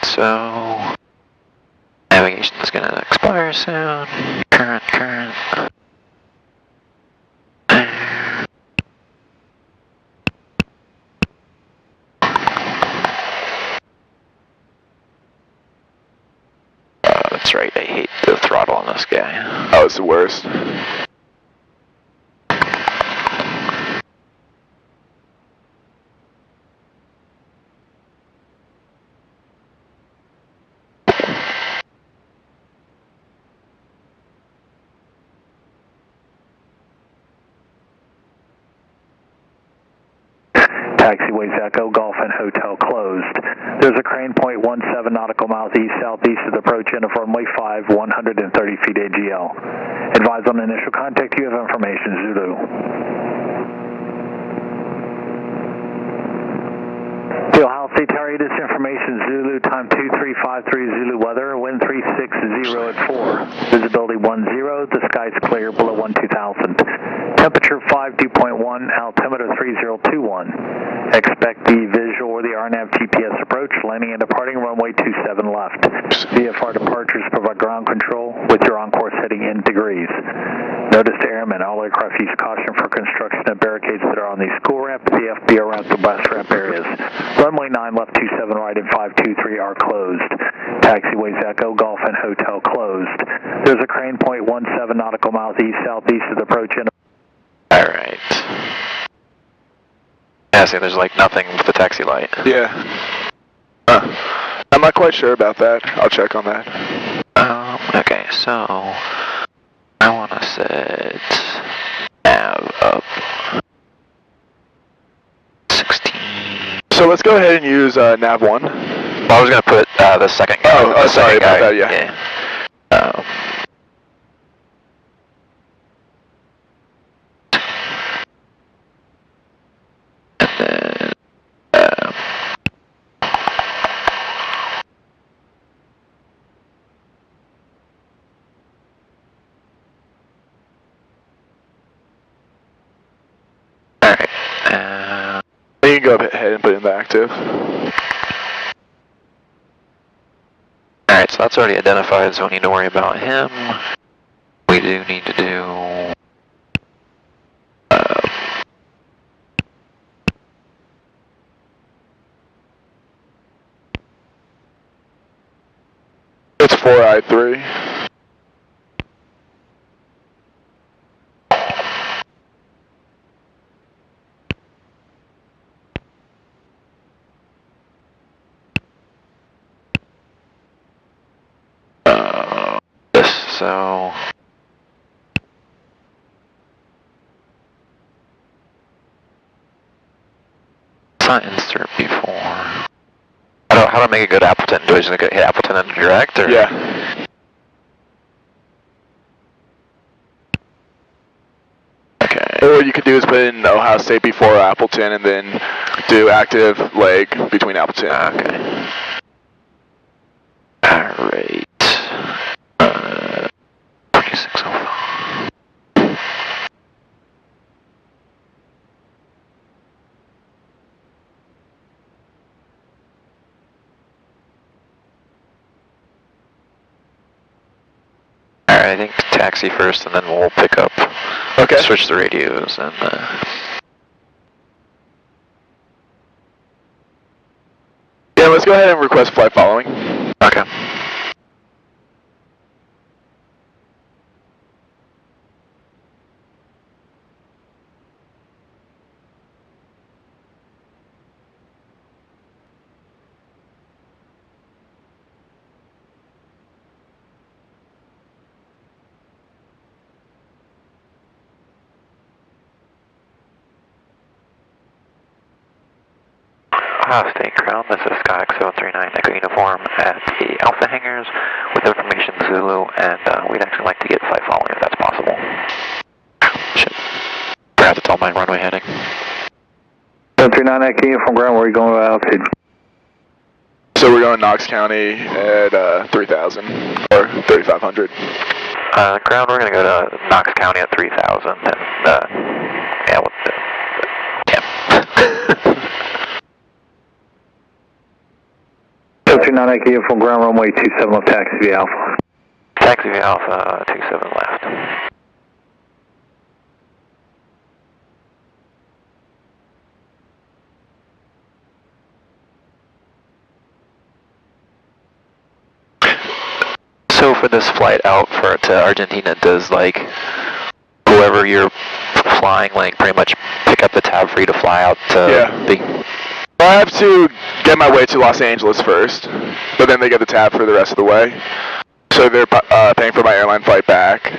so navigation is going to expire soon. Current. That's right, I hate the throttle on this guy. Oh, it's the worst. Taxiways Echo, Golf and Hotel closed. There's a crane 0.17 nautical miles east-southeast of the approach end of runway 5, 130 feet AGL. Advise on initial contact, you have information, Zulu. Feel healthy, Terry, this information, Zulu, time 2353 Zulu weather, wind 360 at 4. Visibility 10, the sky's clear below 12,000. Temperature 5 dew point 1, altimeter 3021. Expect the visual or the RNAV GPS approach, landing and departing runway 27 left. VFR departures provide ground control with your on-course heading in degrees. Notice to airmen, all aircraft use caution for construction of barricades that are on the school ramp, the FBO ramp, the bus ramp areas. Runway 9 left 27 right and 523 are closed. Taxiways Echo, Golf and Hotel closed. There's a crane 0.17 nautical miles east-southeast of the approach end. Alright. Yeah, see, there's like nothing with the taxi light. Yeah. I'm not quite sure about that. I'll check on that. Okay, so I want to set nav up 16. So let's go ahead and use nav 1. Well, I was going to put the second guy. Oh, sorry about that, yeah. You can go ahead and put it into active. Alright, so that's already identified, so we don't need to worry about him. We do need to do... It's 4I3. So it's not insert before. How do I make a good Appleton? Do I just hit Appleton and direct, or? Yeah. Okay. Or you could do is put in Ohio State before Appleton and then do active leg between Appleton. Okay. Alright. 2605. Alright, I think taxi first and then we'll pick up. Okay. Switch the radios and Yeah, let's go ahead and request flight following. Okay. Ohio State Ground, this is Skyx 739 Echo Uniform at the Alpha Hangars with information Zulu, and we'd actually like to get flight following if that's possible. Shit. Forgot to tell my runway heading. 739 Echo Uniform Ground, where are you going to altitude? So we're going Knox County at 3,000 or 3,500. Ground, we're going to go to Knox County at 3,000, and yeah, what the, damn. 739 9 from ground runway 27 left, taxi via Alpha. Taxi via Alpha 27 left. So for this flight out to Argentina, does like whoever you're flying like pretty much pick up the tab for you to fly out to? Yeah. Well, I have to get my way to Los Angeles first, but then they get the tab for the rest of the way. So they're paying for my airline flight back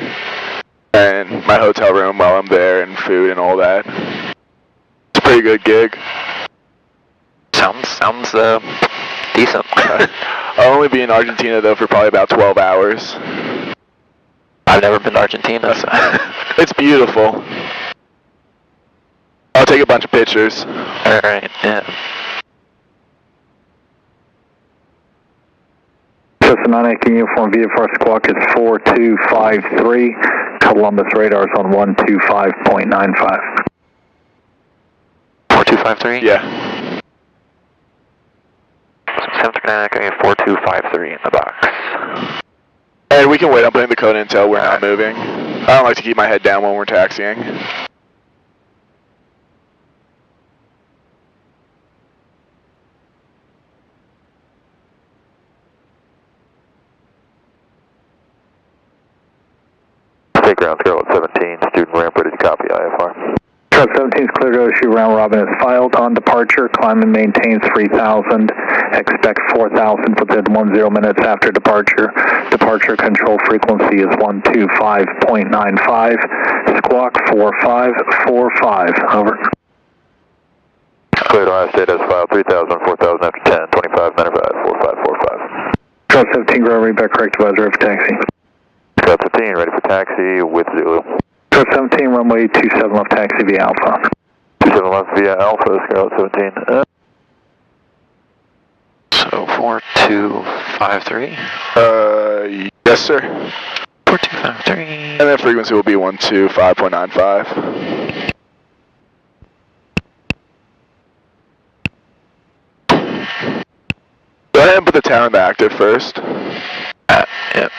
and my hotel room while I'm there and food and all that. It's a pretty good gig. Sounds decent. I'll only be in Argentina though for probably about 12 hours. I've never been to Argentina, so. It's beautiful. I'll take a bunch of pictures. Alright, yeah. Cessna 9 uniform VFR squawk is 4253. Columbus radars on 125.95. 4253? Yeah. 739 4253 in the box. And we can wait, I'm putting the code intel, we're not moving. I don't like to keep my head down when we're taxiing. Take ground Scarlet 17, student ramp ready to copy IFR. Truck 17 is clear to issue, round robin is filed. On departure, climb and maintain 3000. Expect 4000 within 10 minutes after departure. Departure control frequency is 125.95. Squawk 4545. Over. Clear to I state as filed 3000, 4000 after 10, 25, 95, 4545. Truck 17, ground read back correct advisor for taxi. Truck 15, ready for taxi with Zulu. Truck 17, runway 27 left, taxi via Alpha. 27 left via Alpha, Scarlet 17. So 4253? Yes sir. 4253. And then frequency will be 125.95. Go ahead and put the tower in the active first. Yep.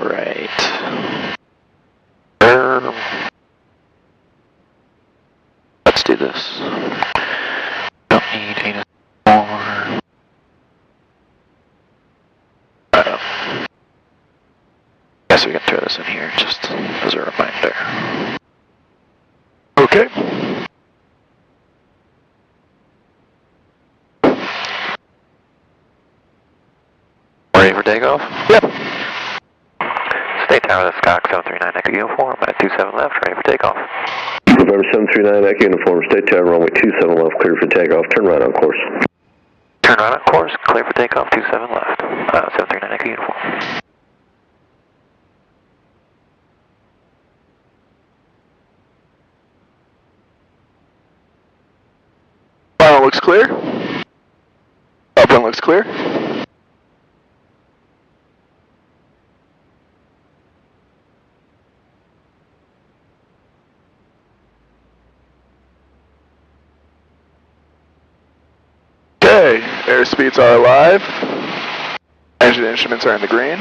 Right. Let's do this. Don't need any more. Guess we can throw this in here just as a reminder. Okay. Ready for November 739, Echo Uniform, stay to runway 27 left, clear for takeoff, turn right on course. Turn right on course, clear for takeoff, 27 left, 739 Echo Uniform. Final looks clear. Upwind looks clear. Okay, airspeeds are alive. Engine instruments are in the green.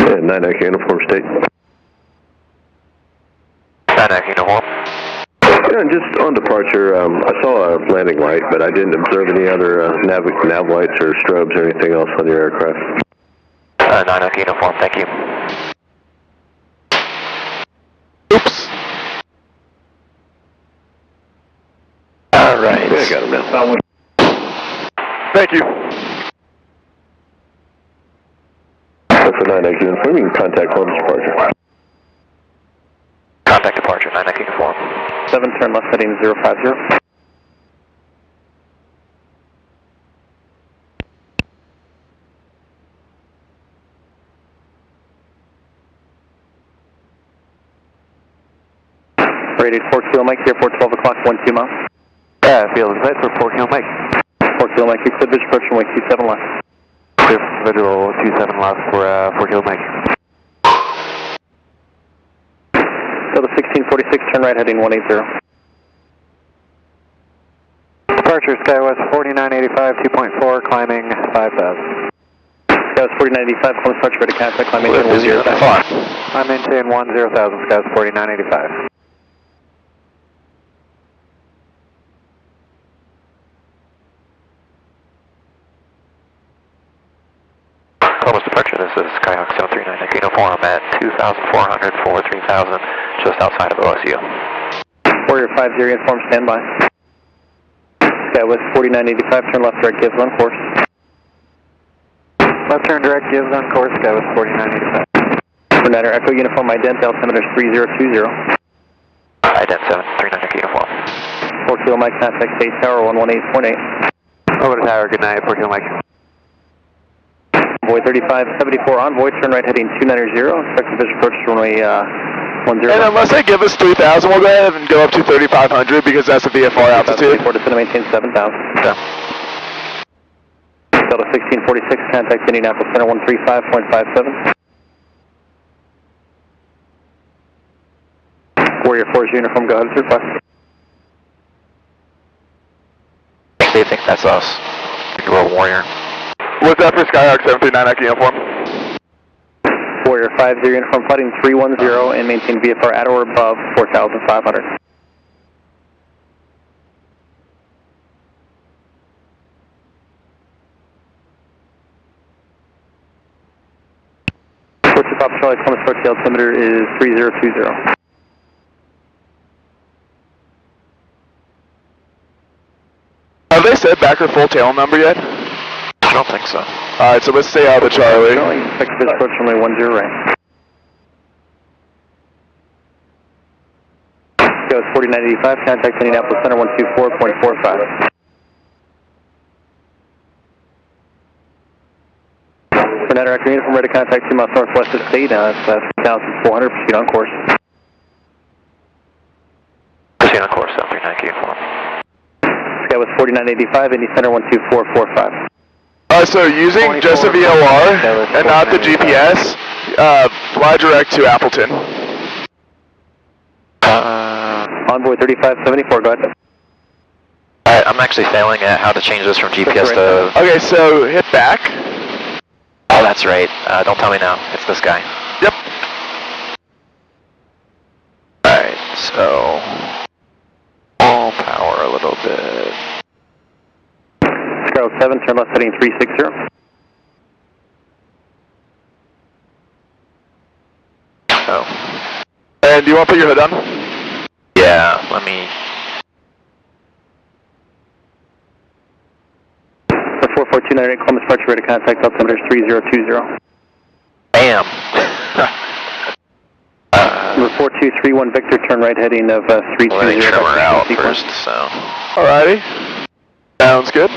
Yeah, 9 Echo Uniform, state. 9 Echo Uniform. Yeah, and just on departure, I saw a landing light, but I didn't observe any other nav lights or strobes or anything else on your aircraft. 9 Echo Uniform, thank you. Oops. Alright. Yeah, I got him now. Thank you. For 9 Echo Uniform, you can contact Columbus departure. Contact departure, 9 Echo Uniform. 7, turn left heading 050. Rated 4 kilo Mike, here 12 o'clock, 12 miles. Field inside for 4 kilo Mike. 4 kilo Mike, exit visual approach runway 27 left. Clear visual 27 left for 4 kilo Mike. Go to 1646, turn right heading 180. Departure Skywest 4985, 2.4, climbing 5,000. Skywest 4985, Columbus departure, ready to contact, climbing Lift 10,000. is 0 I'm maintain 10,000, Skywest 4985. Columbus departure, this is Skyhawk 739 Echo Uniform at 2,400 for 3,000, just outside of OSU. Warrior 50 Uniform, standby. Skywest 4985, turn left direct, gives on course. Left turn direct, gives on course, Skywest 4985. Fernando Echo Uniform, ident, altimeter 3020. Ident 739 Echo Uniform. 4 kilo Mike, contact State Tower 118.8. Over to tower, good night, 4 kilo Mike. Envoy 3574, envoy, turn right heading 290, expected visual approach runway 10. And unless they give us 3,000, we'll go ahead and go up to 3,500 because that's the VFR altitude. 4 to maintain 7,000. Yeah. Delta 1646, contact Indianapolis Center 135.57. Warrior 4's uniform, go ahead with request. They think that's us. We're a Warrior. What's that for Skyhawk 739 Echo Uniform? Warrior 50 uniform, flighting 310 and maintain VFR at or above 4,500. What's your Papa Charlie, Columbus approach, the altimeter is 3020. Have they said back or full tail number yet? I don't think so. Alright, so let's stay out of the Charlie. Expected visual approach runway 10 right. Go 4985, contact Indianapolis Center 124.45. Fernando Echo Uniform, ready to contact 2 miles northwest of state, it's 2,400, proceed on course. Proceed on course, 739 Echo Uniform. Skywest 4985, Indy Center 12445. So using just a VOR and not the GPS, fly direct to Appleton. Envoy 3574, go ahead. Alright, I'm actually failing at how to change this from GPS to... Okay, so hit back. Oh, that's right. Don't tell me now. It's this guy. Yep. Alright, so... all power a little bit. Scarlet 7, turn left heading 360. Oh. And do you want to put your hood on? Yeah, let me... 44298, Columbus Departure, ready to contact, altimeter 3020. Bam! Number 4231, Victor, turn right heading of 320. Let me trim her out first, so... Alrighty. Sounds good.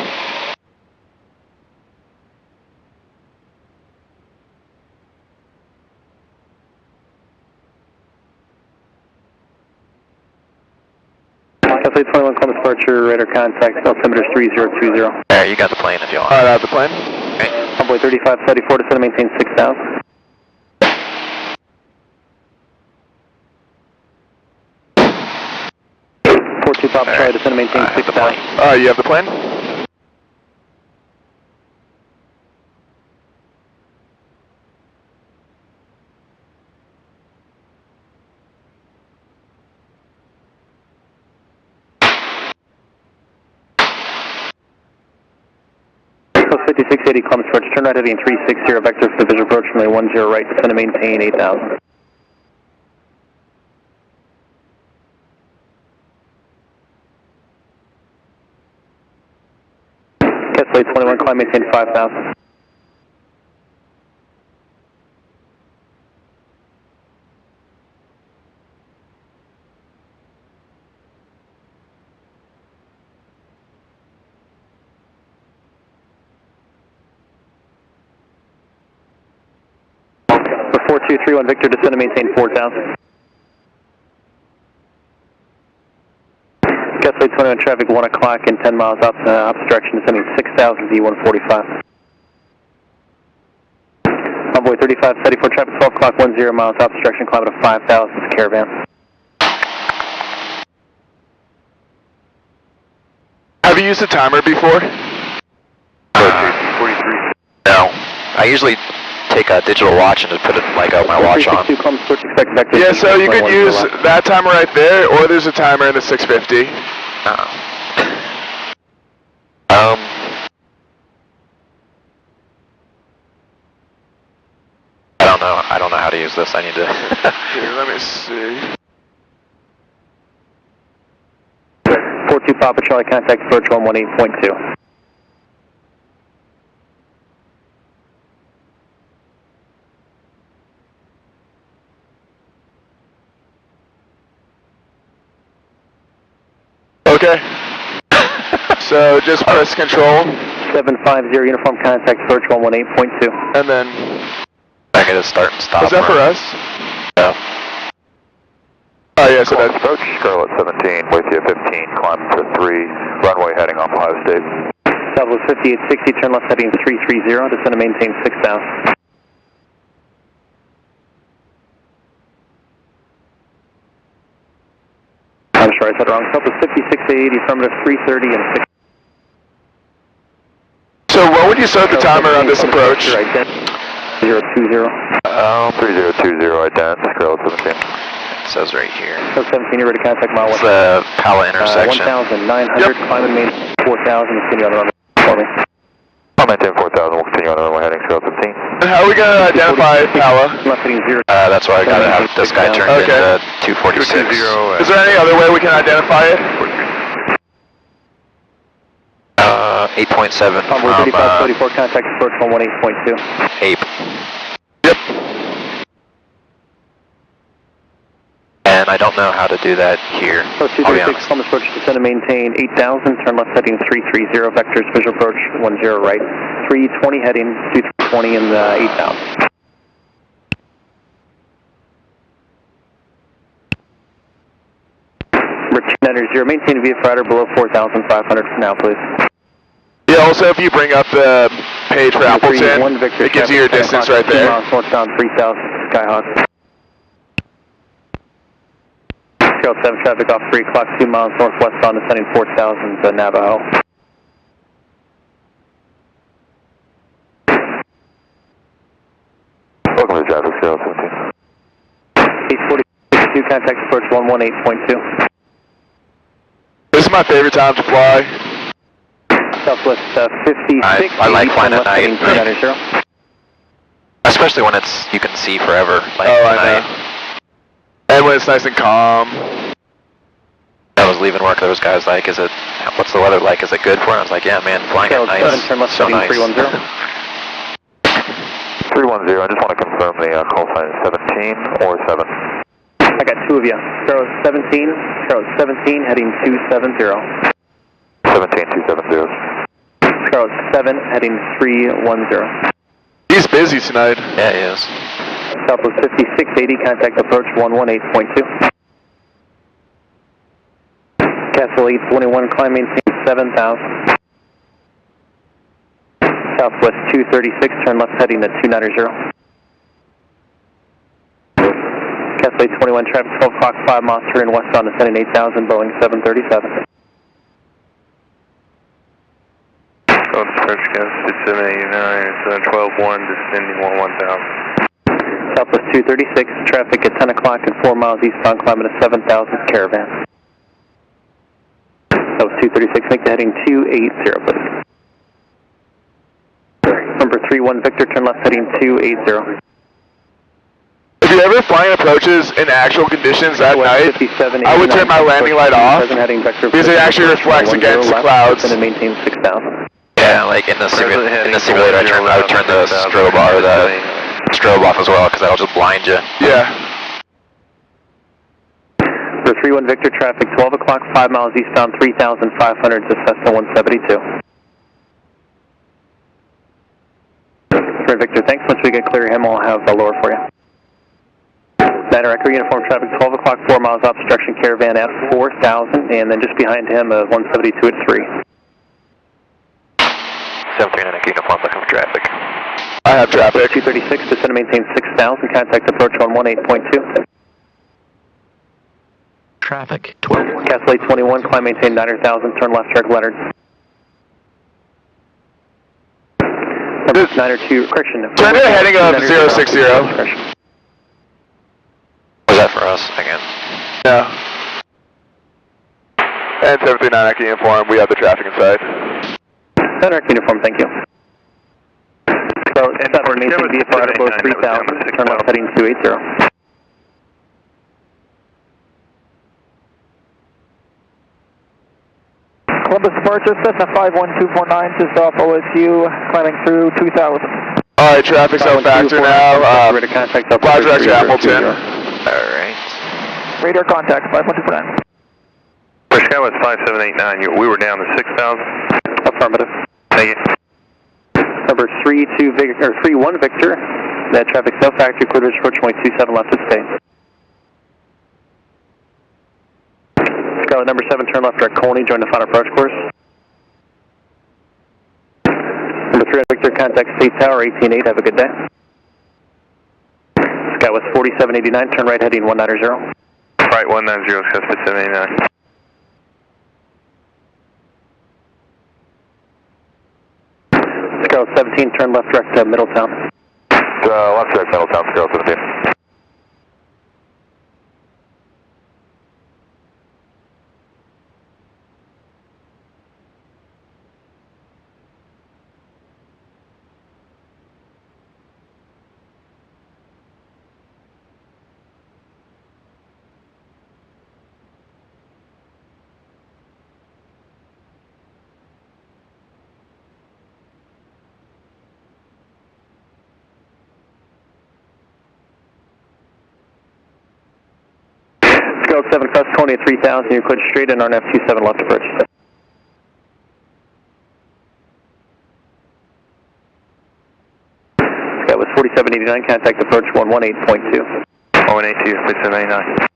Flight 21, Columbus Departure, radar contact, altimeter 3020. There, you got the plane if you want. Alright, I have the plane. Okay. Envoy 3574, descend and maintain 6000. Pop, try descend and maintain 6000. You have the plane? Coast 5680, Columbus Departure, turn right heading 360, vector for the visual approach from the 10 right, descend and maintain 8000. Flight 21, climb, maintain 5000. For 4231, Victor, descend and maintain 4000. Flight 21, traffic 1 o'clock and 10 miles opposite direction, descending 6000 D145. Envoy 3574, traffic 12 o'clock, 10 miles opposite direction, climb to 5000, it's Caravan. Have you used a timer before? 43. No. I usually take a digital watch and just put it like my watch on. Yeah, so you could use that timer right there, or there's a timer in the 650. I don't know how to use this. I need to... Here, let me see. 42 Papa Charlie, contact approach 118.2. Okay. So just press control. 750, uniform contact approach 118.2. And then... I can just start and stop. Is that for us? No. Oh yeah, so that's... Approach Scarlet 17, with you 15, climb to 3, runway heading off Ohio State. Southwest 5860, turn left heading 330, descend and maintain 6000. I'm sorry, I said wrong. Southwest 5680, affirmative 330 and 6. So when would you start the timer on this approach? 020. 3020, ident, Scarlet 17. It says right here. So 17, you're ready to contact mile 1. It's the Pala intersection. 1,900, climb and maintain 4,000, continue on the runway for me. I'll maintain 4,000, we'll continue on the runway heading Scarlet 17. How are we going to identify Pala? Left heading 0. That's why I gotta have this guy turned into 246. Is there any other way we can identify it? 8.7 from 3534, contact approach 118.2. Ape. Yep. And I don't know how to do that here. So 236, Columbus approach, descend and maintain 8,000, turn left heading 330, vectors, visual approach 10 right, 320 heading, 220 and 8,000. Number 290, maintain VFR rider below 4,500 for now, please. Yeah, also if you bring up the page for Appleton. It gives you your distance right there. 2 miles northbound 3000 Skyhawk. Trail 7 traffic off 3 o'clock, 2 miles northwestbound descending 4000 Navajo. Welcome to traffic, 017. 842, contact approach 118.2. This is my favorite time to fly. Southwest 56. I like flying at night. 290. Especially when you can see forever. Like Oh, I tonight. know. And when it's nice and calm. I was leaving work, there was guys like, what's the weather like? Is it good for it? I was like, yeah, man, flying at night is so nice. 310. 310, I just want to confirm the call sign is 17 or 7. I got 2 of you. Charles 17, heading 270. 17270. Charles 7, heading 310. He's busy tonight. Yeah, he is. Southwest 5680, contact approach 118.2. Castle 821, climb maintain 7000. Southwest 236, turn left heading to 290. Castle 821, traffic 12 o'clock, 5 miles, turn westbound descending 8000, Boeing 737. Approach gas 789, 712-1, descending 1000. Southwest 236, traffic at 10 o'clock and 4 miles eastbound, climbing to 7000 Caravan. Southwest 236, make the heading 280, please. Number 31 Victor, turn left heading 280. If you're ever flying approaches in actual conditions at night, I would turn my landing light off because it actually reflects against the clouds. And maintain 6000. Yeah, like in the simulator, I would turn the strobe off as well because that'll just blind you. Yeah. For 31 Victor, traffic 12 o'clock, 5 miles eastbound, 3500 to Cessna 172. For Victor, thanks. Once we get clear him, I'll have the lower for you. Niner Echo uniform traffic 12 o'clock, 4 miles obstruction, Caravan at 4000, and then just behind him 172 at 3. 739 Echo uniform looking for traffic. I have traffic. 236, descend and maintain 6000, contact approach 118.2. Traffic 12. Castle 821, climb maintain 9000, turn left, Eric Leonard. Number 902, correction. Turn to heading of 060. Was that for us again? Yeah. And 739 Echo uniform, we have the traffic inside. Niner Echo uniform, thank you. So, Southern maintain VFR at below 3000, turn left heading 280. Columbus departure, Cessna 51249, just off OSU, climbing through 2000. Alright, traffic's out factor now. Fly direct to Appleton. Alright. Radar contact, 51249. Push Sky was 5789, we were down to 6000. Affirmative. Thank you. Number 31 Victor, that traffic cell factory, clear to approach 27 left to stay. Scarlet number 7, turn left direct Coney, join the final approach course. Number 3 Victor, contact State Tower, 188, have a good day. Skywest 4789, turn right heading 190. Right 190, Skywest 789. Scarlet 17, turn left direct to Middletown. Left direct Middletown, Scarlet 17. Scout 7 cross Coney at 3000, you're cleared straight in RNF 27 left approach. Scout was 4789, contact approach 118.2. 182, 5789.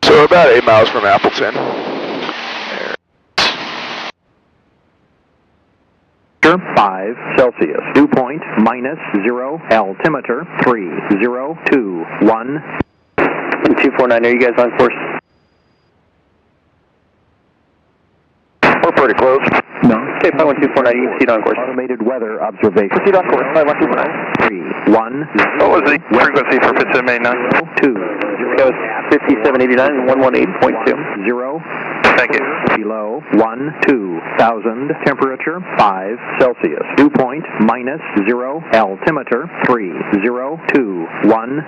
So we're about 8 miles from Appleton. 5 Celsius. Dew point -0. Altimeter 3021. 249, are you guys on course? We're pretty close. No. Okay, 51249, you can proceed on course. Automated weather observation. Proceed on course, 51249. 310. What was the frequency for Pittsburgh Main 9? 2 That was 5789 and 118.2. 0. Thank you. Below 12,000. Temperature 5 Celsius. Dew point -0. Altimeter 3021.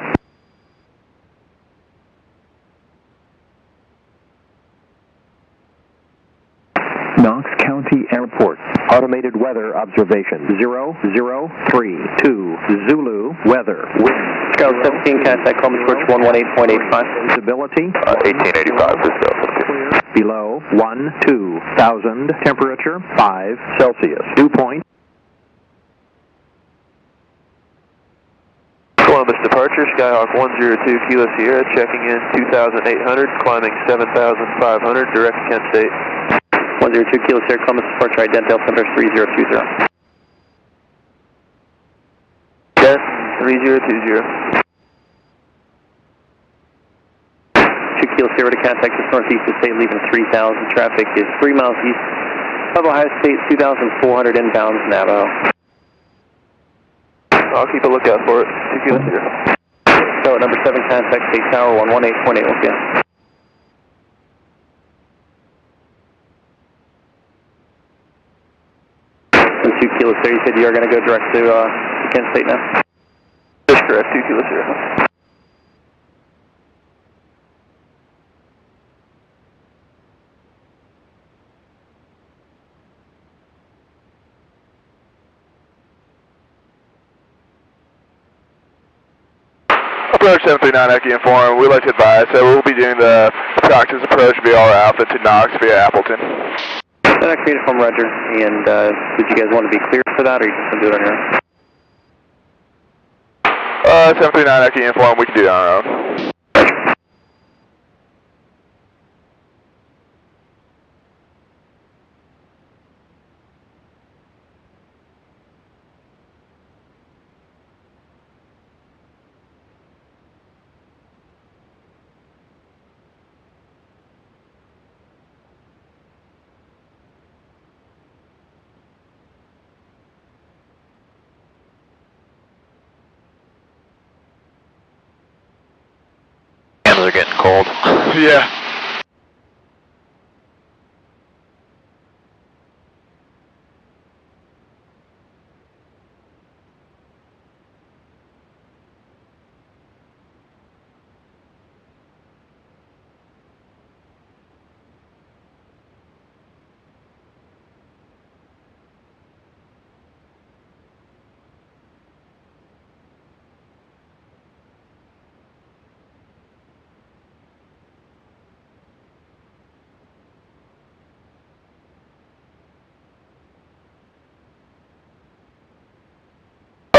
Knox County Airport. Automated weather observation. 0032 Zulu weather. Wind. Scout 17, contact Columbus Approach 118.85. Visibility 1885 for Scout 17. below 12,000. Temperature 5 Celsius. Dew point. Columbus departure, Skyhawk 102 Kilo Sierra, checking in 2,800, climbing 7,500, direct Kent State. 102 Kilo Sierra, Columbus departure, ident altimeter 3020. Kent 3020. 2 Kilo Sierra to contact us northeast of state, leaving 3,000. Traffic is 3 miles east of Ohio State, 2,400 inbounds Navajo. I'll keep a lookout for it. 2 Kilo Sierra. So number 7, contact State Tower 118.8 with you. 2 Kilo Sierra, you said you are going to go direct to Kent State now? That's correct, 2 Kilo Sierra. Approach 739 Echo Inform. We'd like to advise that we'll be doing the practice approach via our Alpha to Knox via Appleton. That created from Roger. And did you guys want to be clear for that, or you just going to do it on your own? 739 Echo Inform. We can do it on our own. Are getting cold. Yeah.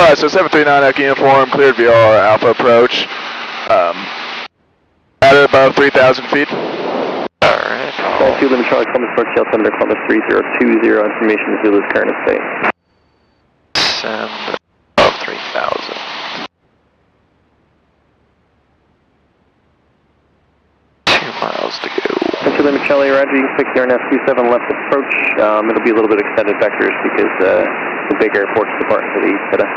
Alright, so 739 Echo Uniform, cleared via our Alpha approach. At above 3,000 feet. Alright. Thank you, Limit Charlie, Columbus Approach, altimeter Columbus 3020, information Zulu's current state. Send above 3,000. Miles to go. Thank you, Limit Charlie, Roger, you can pick your NS27 left approach. It'll be a little bit extended vectors because the big airport's departing to the east today.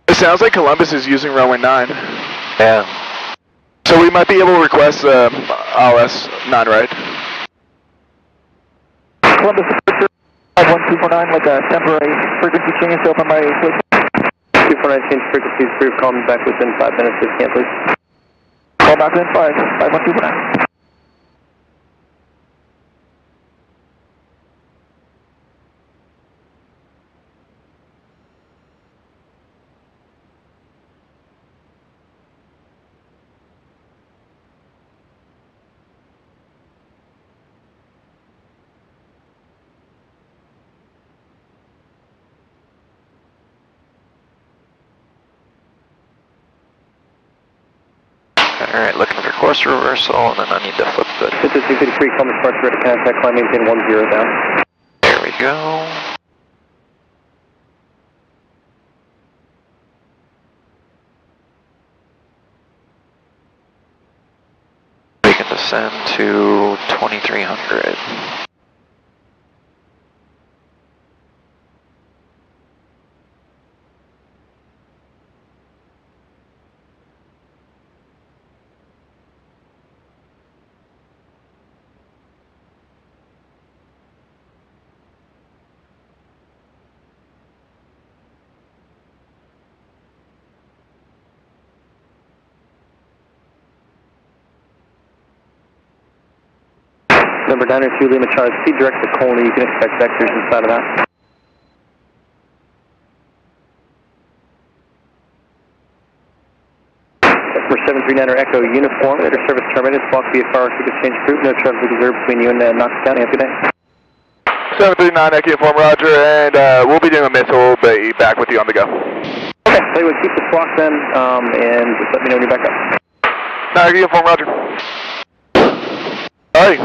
It sounds like Columbus is using runway 9. Yeah. So we might be able to request ILS 9, right? Columbus Approach, 51249 with a temporary frequency change to open my switch. 249 change frequencies, brief, call me back within 5 minutes if you can, please. Call back within 51249. Alright, looking for course reversal, and then I need to flip the... 5253, call me departure to contact, climb maintain 10 down. There we go. We can descend to 2300. Number 902 Lima Charge, speed direct to Colony, you can expect vectors inside of that. For 739er Echo Uniform, enter service terminated, walk via car, quick exchange group, no traffic reserved between you and Knox County, have a good day. 739 Echo Uniform, roger, and we'll be doing a missile, but back with you on the go. Okay, so you would keep the swap then, and just let me know when you're back up. 9 Echo Uniform, roger. Alright.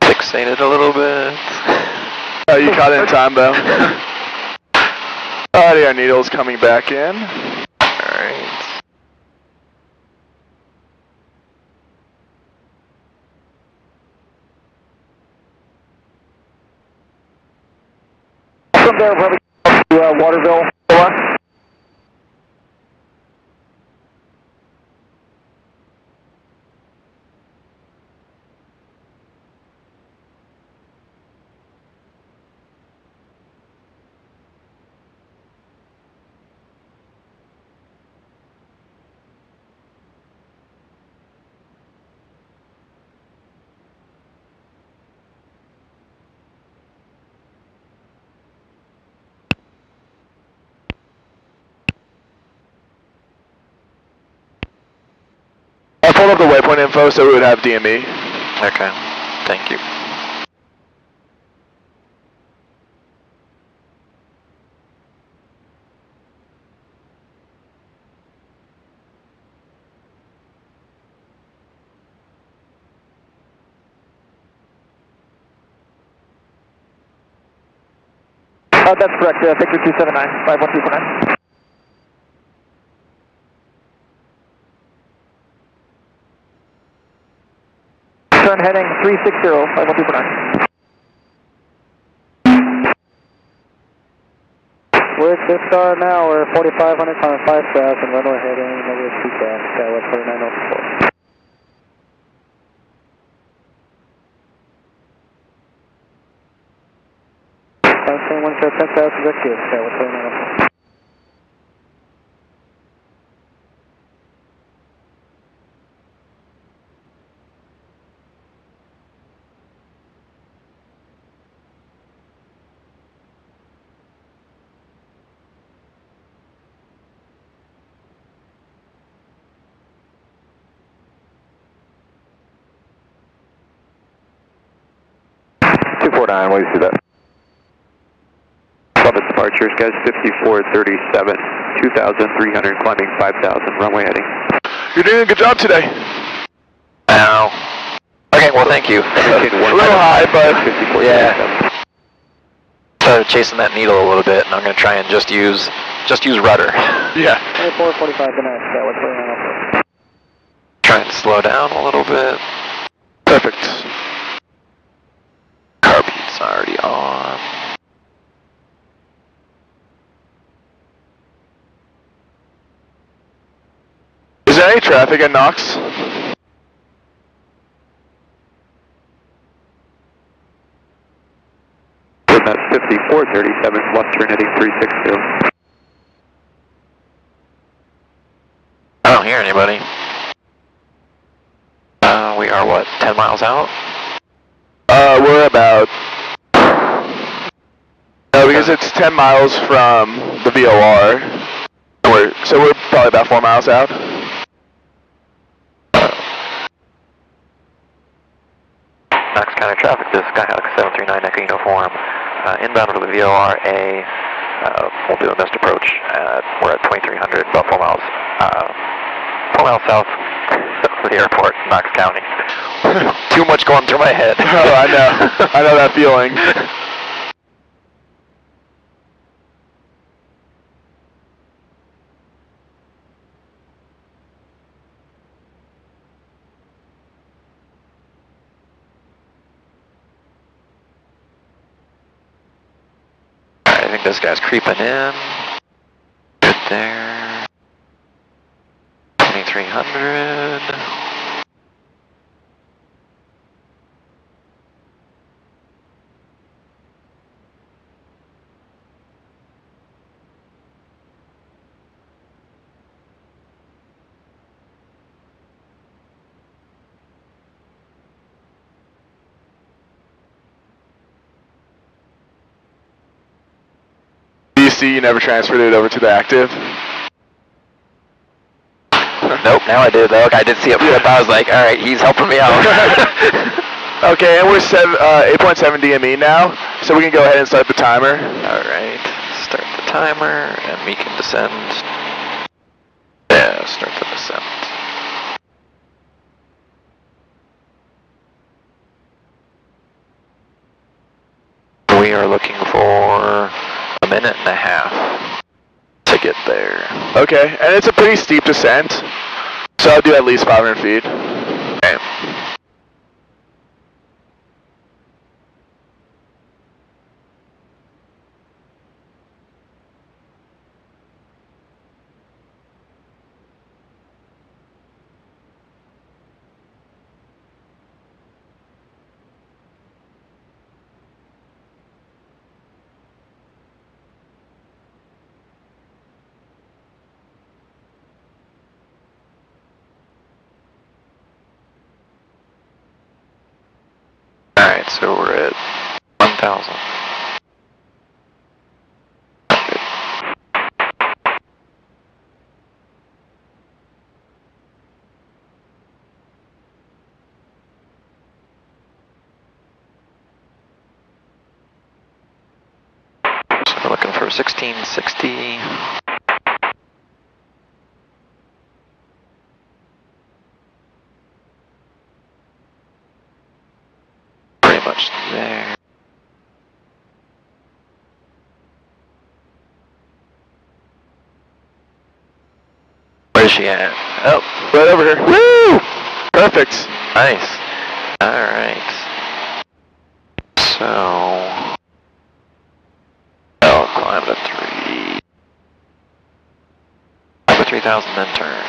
Fixated a little bit. Oh, you caught it in time though. Alrighty, our needle's coming back in. Alright. From there, probably to Waterville. I pulled up the waypoint info so we would have DME. Okay, thank you. That's correct, Victor 279, 51249. Turn heading 360, 51249. We're at this star now, we're 4500 on 5000, runway heading -2 Skywest 4904. Same 10,000, that's good, Skywest 4904. What do you see that? Summit departures, guys, 5437, 2,300, climbing 5,000, runway heading. You're doing a good job today. Ow. Okay, well, thank you. A little high, but yeah. Started chasing that needle a little bit, and I'm going to try and just use rudder. Yeah. 2445 the next, what's going on? Try and slow down a little bit. Perfect. Carbeat's already on. Is there any traffic in Knox? That's 5437, Western heading 360. I don't hear anybody. We are what, 10 miles out? We're about because it's 10 miles from the VOR. So we're probably about 4 miles out. Knox County traffic, this is Skyhawk 739 Echo Uniform. Inbound to the VORA. We'll do a missed approach. We're at 2300, about 4 miles. 4 miles south of the airport, Knox County. Too much going through my head. Oh, I know. I know that feeling. I think this guy's creeping in. Good there. 2300. You never transferred it over to the active? Nope, now I did. Look, I did see it flip. I was like, alright, he's helping me out. Okay, and we're 8.7 DME now, so we can go ahead and start the timer. Alright, start the timer, and we can descend. Yeah, start the descent. We are looking for a minute and a half to get there. Okay, and it's a pretty steep descent, so I'll do at least 500 feet. Okay. Alright, so we're at 1,000. So we're looking for 1660. Pretty much there. Where's she at? Oh, right over here. Woo! Perfect. Nice. Alright. So I'll climb to 3. Climb to 3,000, then turn.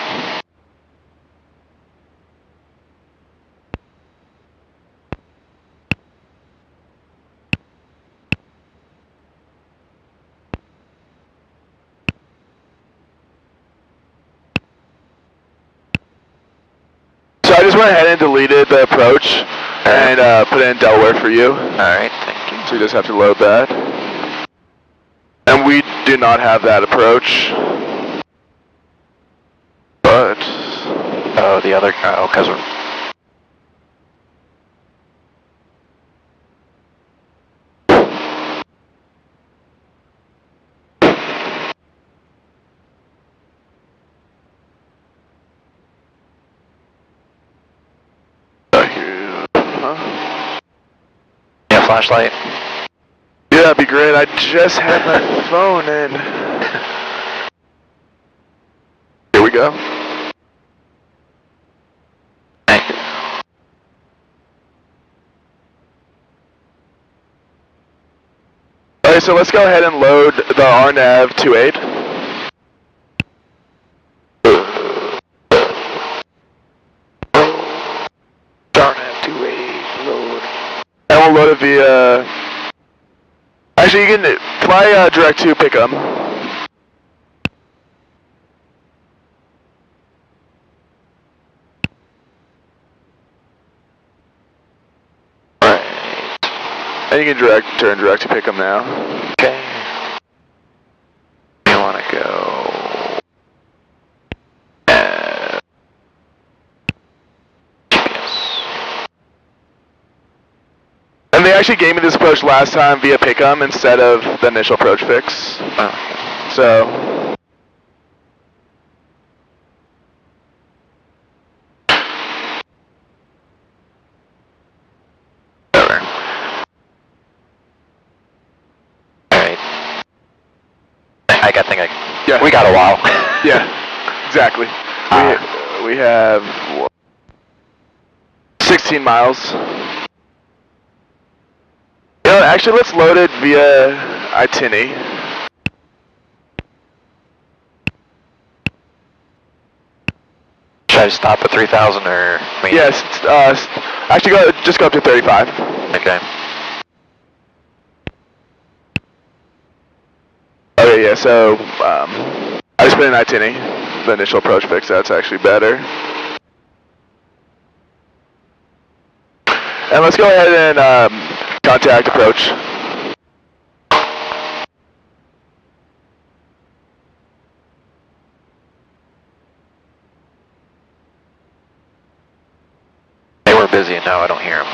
So I just went ahead and deleted the approach and put it in Delaware for you. Alright, thank you. So you just have to load that. And we do not have that approach. But... Oh, the other, oh, because we're... Yeah, flashlight. Yeah, that'd be great. I just had my phone in. Here we go. Thank you. Alright, so let's go ahead and load the RNAV 28. RNAV 28, load. And we'll load it via... Actually, you can fly direct to pick 'em. Alright. And you can turn direct to pick 'em now. Okay. actually gave me this approach last time via Pick'em instead of the initial approach fix. Oh. So. Over. Alright. I think yeah. we got a while. Yeah, exactly. We have 16 miles. You know, actually, let's load it via iTinny. Should I stop at 3,000 or? I mean, Yes, actually, just go up to 35. Okay. Okay, yeah. So I just put in iTinny, the initial approach fix. That's actually better. And let's go ahead and contact approach. They were busy and now I don't hear them.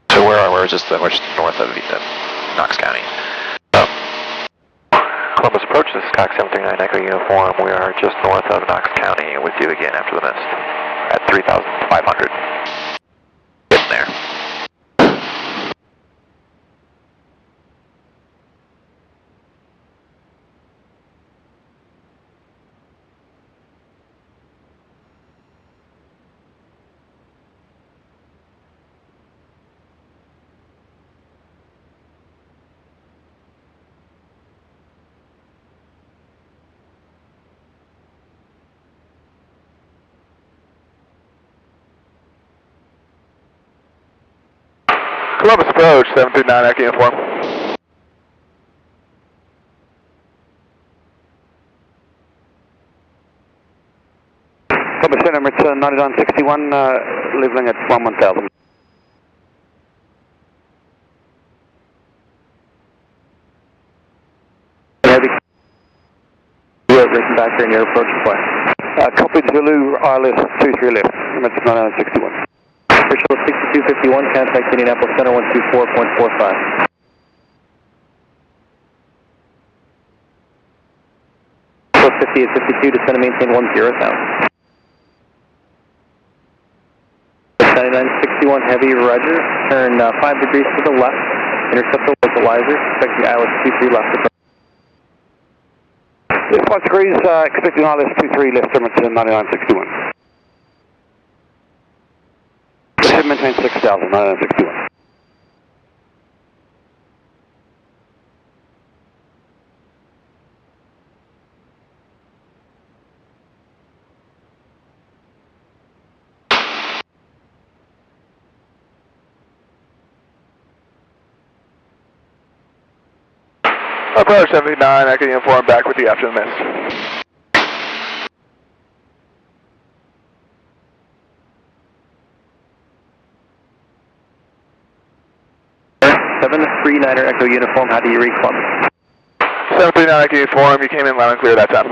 So we're just north of Knox County. Columbus approach, this is Cox 739 Echo Uniform. We are just north of Knox County with you again after the mist at 3,500. Getting there. Columbus approach, 739 Echo Uniform. Columbus Center, it's 9961, leveling at 1000. Heavy. You are written back here in your approach flight. Copy Zulu, RLS 23 left, it's 9961. Official 6251, contact Indianapolis Center 124.45. Plus 50 at 52, descend and maintain 10,000. 9961 heavy, roger. Turn 5 degrees to the left. Intercept the localizer. Expecting ILS 23 left. Yes, 5 degrees, expecting ILS 23 left, limits 9961. Should maintain 6,000, 9961. Approach 79, Echo Uniform, back with you after the mist. 739er Echo Uniform, how do you read Columbus? 739 Echo Uniform, you came in loud and clear that time.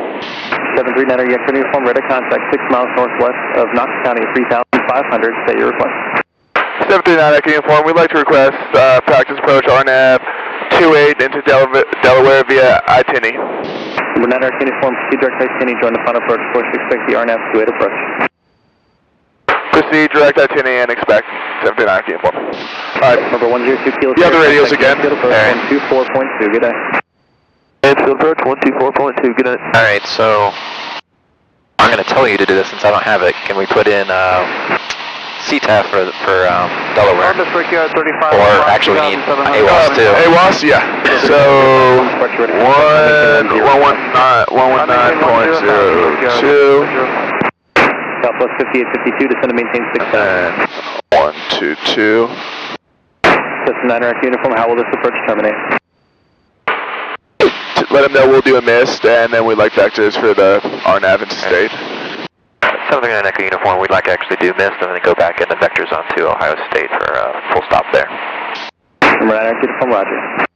739er Echo Uniform, radar contact 6 miles northwest of Knox County at 3,500, say your request. 739 Echo Uniform, we'd like to request practice approach RNAV 28 into Delaware via iTinny. Renata Echo Uniform, proceed direct iTinny, join the final approach course, expect the RNAV 28 approach. Proceed direct iTinny and expect 739 Echo Uniform. Alright. Number 102 Kilo. You have the radios again. Field approach 124.2, good day. And field approach 124.2, good night. Alright, so I'm going to tell you to do this since I don't have it. Can we put in CTAF for Delaware? Or actually we need AWAS too. AWAS, yeah. So 119.02. Southwest 5852, descend and maintain 6,000. 122. Cessna 9er Echo Uniform, how will this approach terminate? Let them know we'll do a mist, and then we'd like vectors for the RNAV into state. 739 Echo Uniform, we'd like to actually do mist and then go back into vectors onto Ohio State for a full stop there. Number 9 Echo Uniform, roger.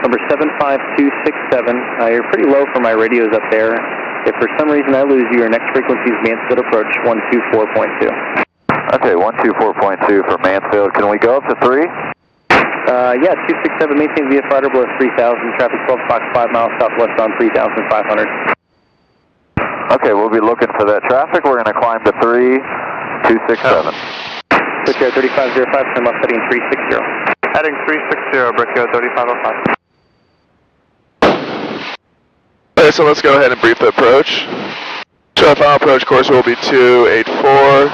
Number 75267, you're pretty low for my radios up there. If for some reason I lose you, your next frequency is Mansfield Approach 124.2. Okay, 124.2 for Mansfield. Can we go up to 3? Yeah, 267, maintain VFR below 3,000, traffic 12 Fox 5 miles southwest on 3,500. Okay, we'll be looking for that traffic. We're going to climb to 3267. Brickyard 3505, turn left heading 360. Heading 360, Brickyard 3505. Okay, so let's go ahead and brief the approach. So our final approach course will be 284.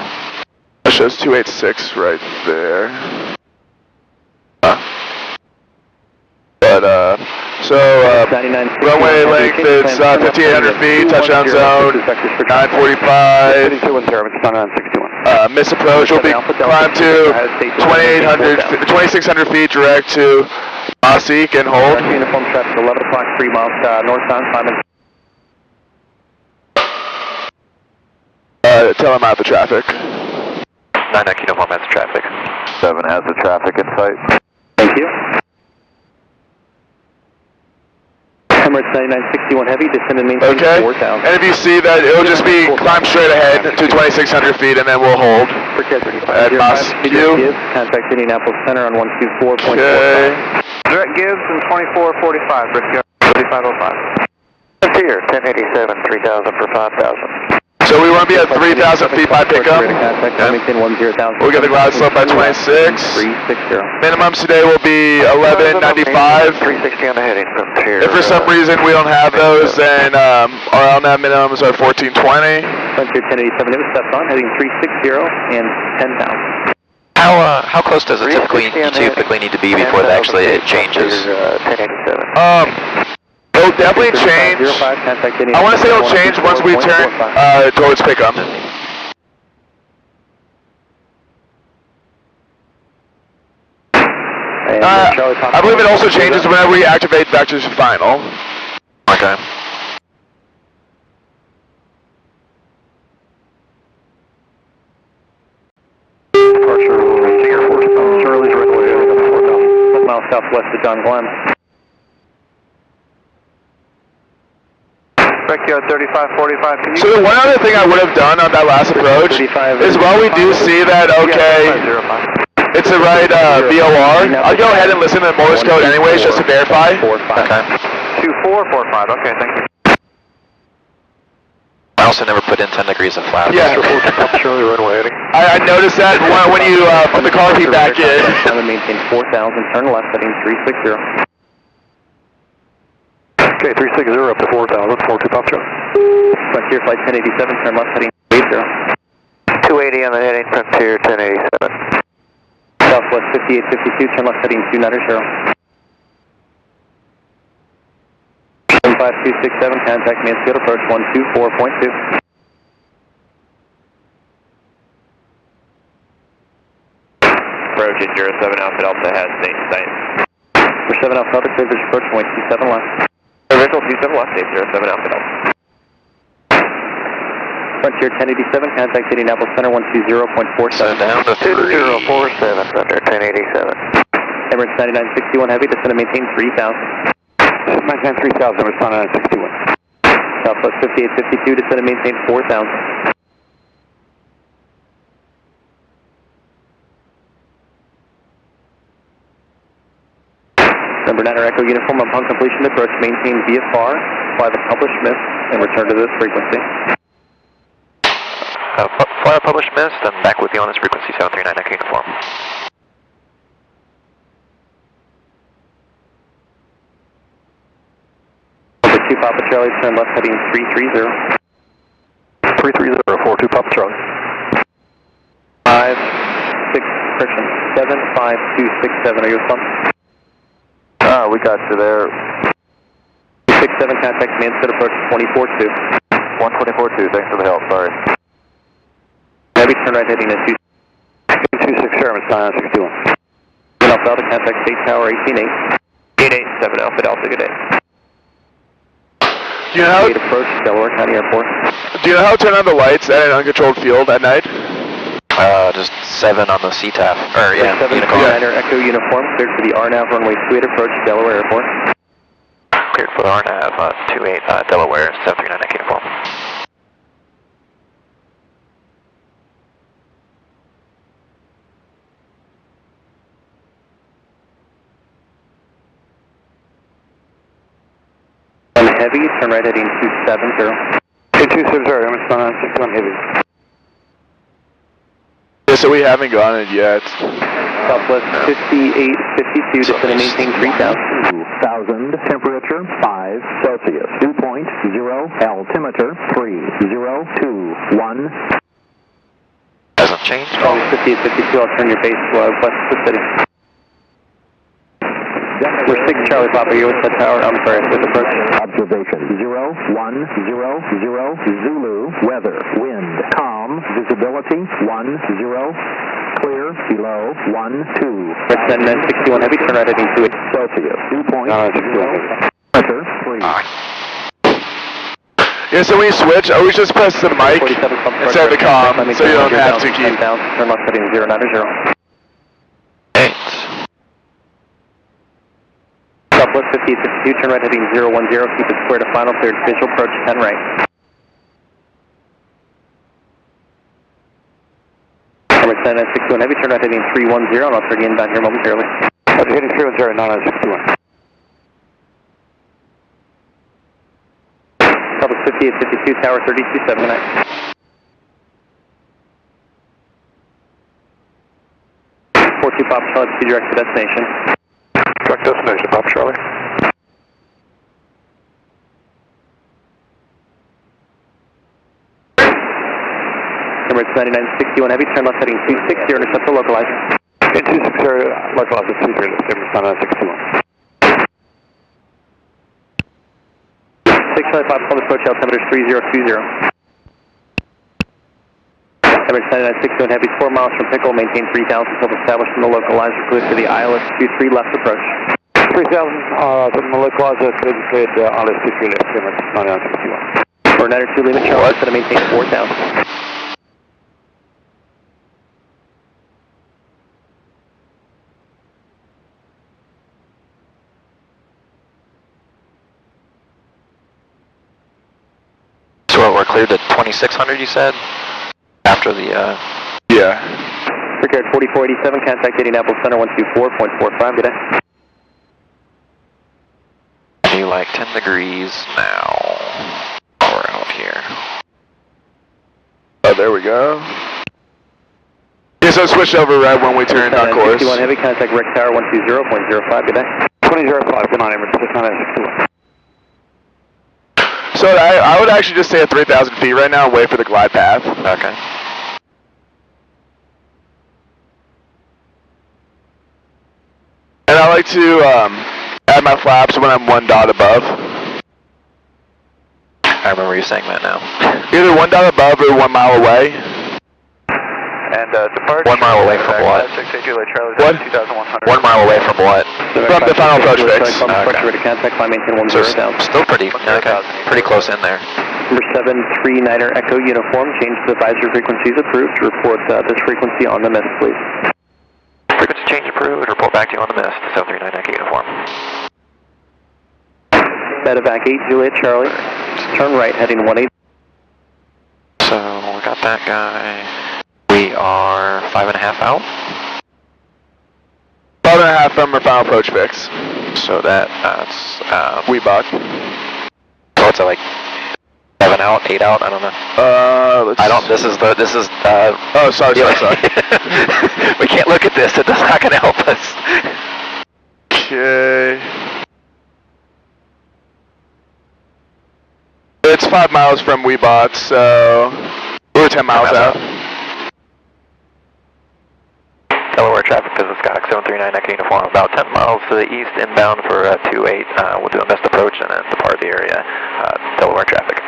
That shows 286 right there. Runway length is 5,800 feet, touchdown zone 945. Miss approach will be climbed to 2,600 feet direct to Osseek and hold. Uniform traffic 11 o'clock, 3 miles northbound, climbing. Tell him out the traffic. 9 uniform has traffic. 7 has the traffic in sight. Thank you. Emirates 9961 heavy, descend and maintain 4,000. And if you see that, it'll just be climb straight ahead to 2,600 feet and then we'll hold. At Mosque. Contact Indianapolis Center on 124.45. Okay. Direct Gibbs and 2445, Brickyard 3505. Here, 1087, 3,000 for 5,000. So we want to be at 3,000 feet by pickup. We'll get the cloud slope by 26. Minimums today will be 1195. 360 on the heading from here. If for some reason we don't have those, then our LNAV minimums are 1420. Frontier 1087, it was stepped on, heading 360 and 10,000. How close does it typically need to be before it changes? 1087. It'll definitely change. I want to say it'll change once we turn towards pickup. I believe it also changes whenever we activate back to final. Okay. Charlie's runway 4,000 miles southwest of John Glenn. Brickyard 3545, can you... So the one other thing I would have done on that last approach is while we do see that, okay, it's the right VOR, I'll go ahead and listen to the Morse code anyways just to verify. Okay. 2445, okay, thank you. I also never put in 10 degrees of flat. Yeah. Charlie runway heading. I noticed that when you put the car key back in. Maintain 4,000, turn left heading 360. Okay, 360 up to 4,000, 42 Pop Charlie. Frontier flight 1087, turn left heading 80. 280 on the heading, Frontier 1087. Southwest 5852, turn left heading 290. 75267, contact Mansfield approach 124.2. Approach at 07 Alpha Delta has state site. For 7 Alpha Delta, clear visual approach 127 left. Visual 27 left, 807 Alpha Delta. Frontier 1087, contact Indianapolis Center 120.47. Down to 2047, Thunder 1087. Emirates 9961 heavy, descend and maintain 3,000. Maintain 3,000, respond 961. Southwest 5852, descend and maintain 4,000. Number 9 Echo uniform, upon completion approach, maintain VFR, fly the published mist, and return to this frequency. Fly a published mist, and back with you on this frequency, 739 Echo uniform. Number 2 Papa Charlie, turn left heading 330. 330, 42 Papa Charlie. 5, 6, correction, 75267, are you responding? We got you there. 67, contact Mansfield approach 242. 124.2, thanks for the help, sorry. Heavy turn right heading at 226 Sherman, 961. Alpha Delta, contact State Tower 188. 887 Alpha Delta, good day. Do you know how, approach Delaware County Airport. do you know how to turn on the lights at an uncontrolled field at night? Just 7 on the CTAF. Or, yeah, 7 Echo uniform, cleared for the RNAV runway 28 approach Delaware Airport. cleared for RNAV 28 Delaware 739 Echo Uniform. Heavy, turn right heading 270. Hey, 270, I'm responding on 61 Heavy. Yeah, so we haven't gone it yet. Southwest 5852, descending maintain 3000. 2,000, temperature 5 Celsius. Dew point 0, altimeter 3021. Hasn't changed. Calling 5852, I'll turn your base west of the city. We're 6 Charlie Papa, you're with the tower, I'm sorry, with approach. Observation 0100 Zulu, weather, wind, calm, visibility 10, clear, below 12. Descend 61 heavy, turn right heading 28 Celsius. Dew point 0, temperature 3. Yeah, so when you switch, always just press the mic instead of the comm, so you don't have to keep... Turn left heading 090. Southwest 5852, turn right heading 010, keep it square to final, cleared visual, approach 10 right. Number 1061 heavy, turn right heading 310, and I'll turn you inbound here momentarily. Roger, heading 310, 9961. Southwest 5852, tower 3279. Pop Charlie, speed direct to destination. Direct destination, Pop Charlie. Number 9961 heavy, turn left heading 260, intercept the localizer. In 260, localizer 23, let's give 9961. 6 Charlie Pop, call approach, altimeter 3020. Number 9961 heavy, 4 miles from Pickle, maintain 3000 until established in the localizer, cleared to the ILS 23 left approach. 3000 from the localizer, cleared ILS 23 left, 9961. For 902 Lima Charlie, going to maintain 4000. So we're cleared to 2600, you said? After the, Yeah. Prepared 4487, contact Indianapolis Center 124.45, good day. be like 10 degrees now. We're out here. Oh, there we go. Yeah, so switch over right when we turn our course. 61 heavy, contact Rick Tower 120.05, good day. 2005, good on, Emirates, 6961. So I would actually just stay at 3,000 feet right now and wait for the glide path. Okay. And I like to add my flaps when I'm 1 dot above. I remember you saying that now. Either 1 dot above or 1 mile away. And departure. 1 mile away from what? 682 Lake Charlie, What? 2100. 1 mile away from what? From the final approach fix. Ready to contact, climb maintain 10 So down. still pretty close in there. Number 739er Echo Uniform, change the advisory frequencies approved. Report this frequency on the mist, please. Frequency change approved. Report back to you on the mist. 739 Echo Uniform. Medevac 8 Juliet Charlie, turn right heading 18. So we got that guy. We are 5.5 out. 5.5 from our final approach fix. So that's We buck. so it's like 7 out, 8 out. I don't know. Let's I don't. This is. Oh, sorry. We can't look at this. It's not going to help us. Okay. It's 5 miles from Weebot, so we're 10 miles out. Delaware traffic, business Skyhawk 739 Echo Uniform, about 10 miles to the east, inbound for 28. We'll do a missed approach and then depart the area. Delaware traffic.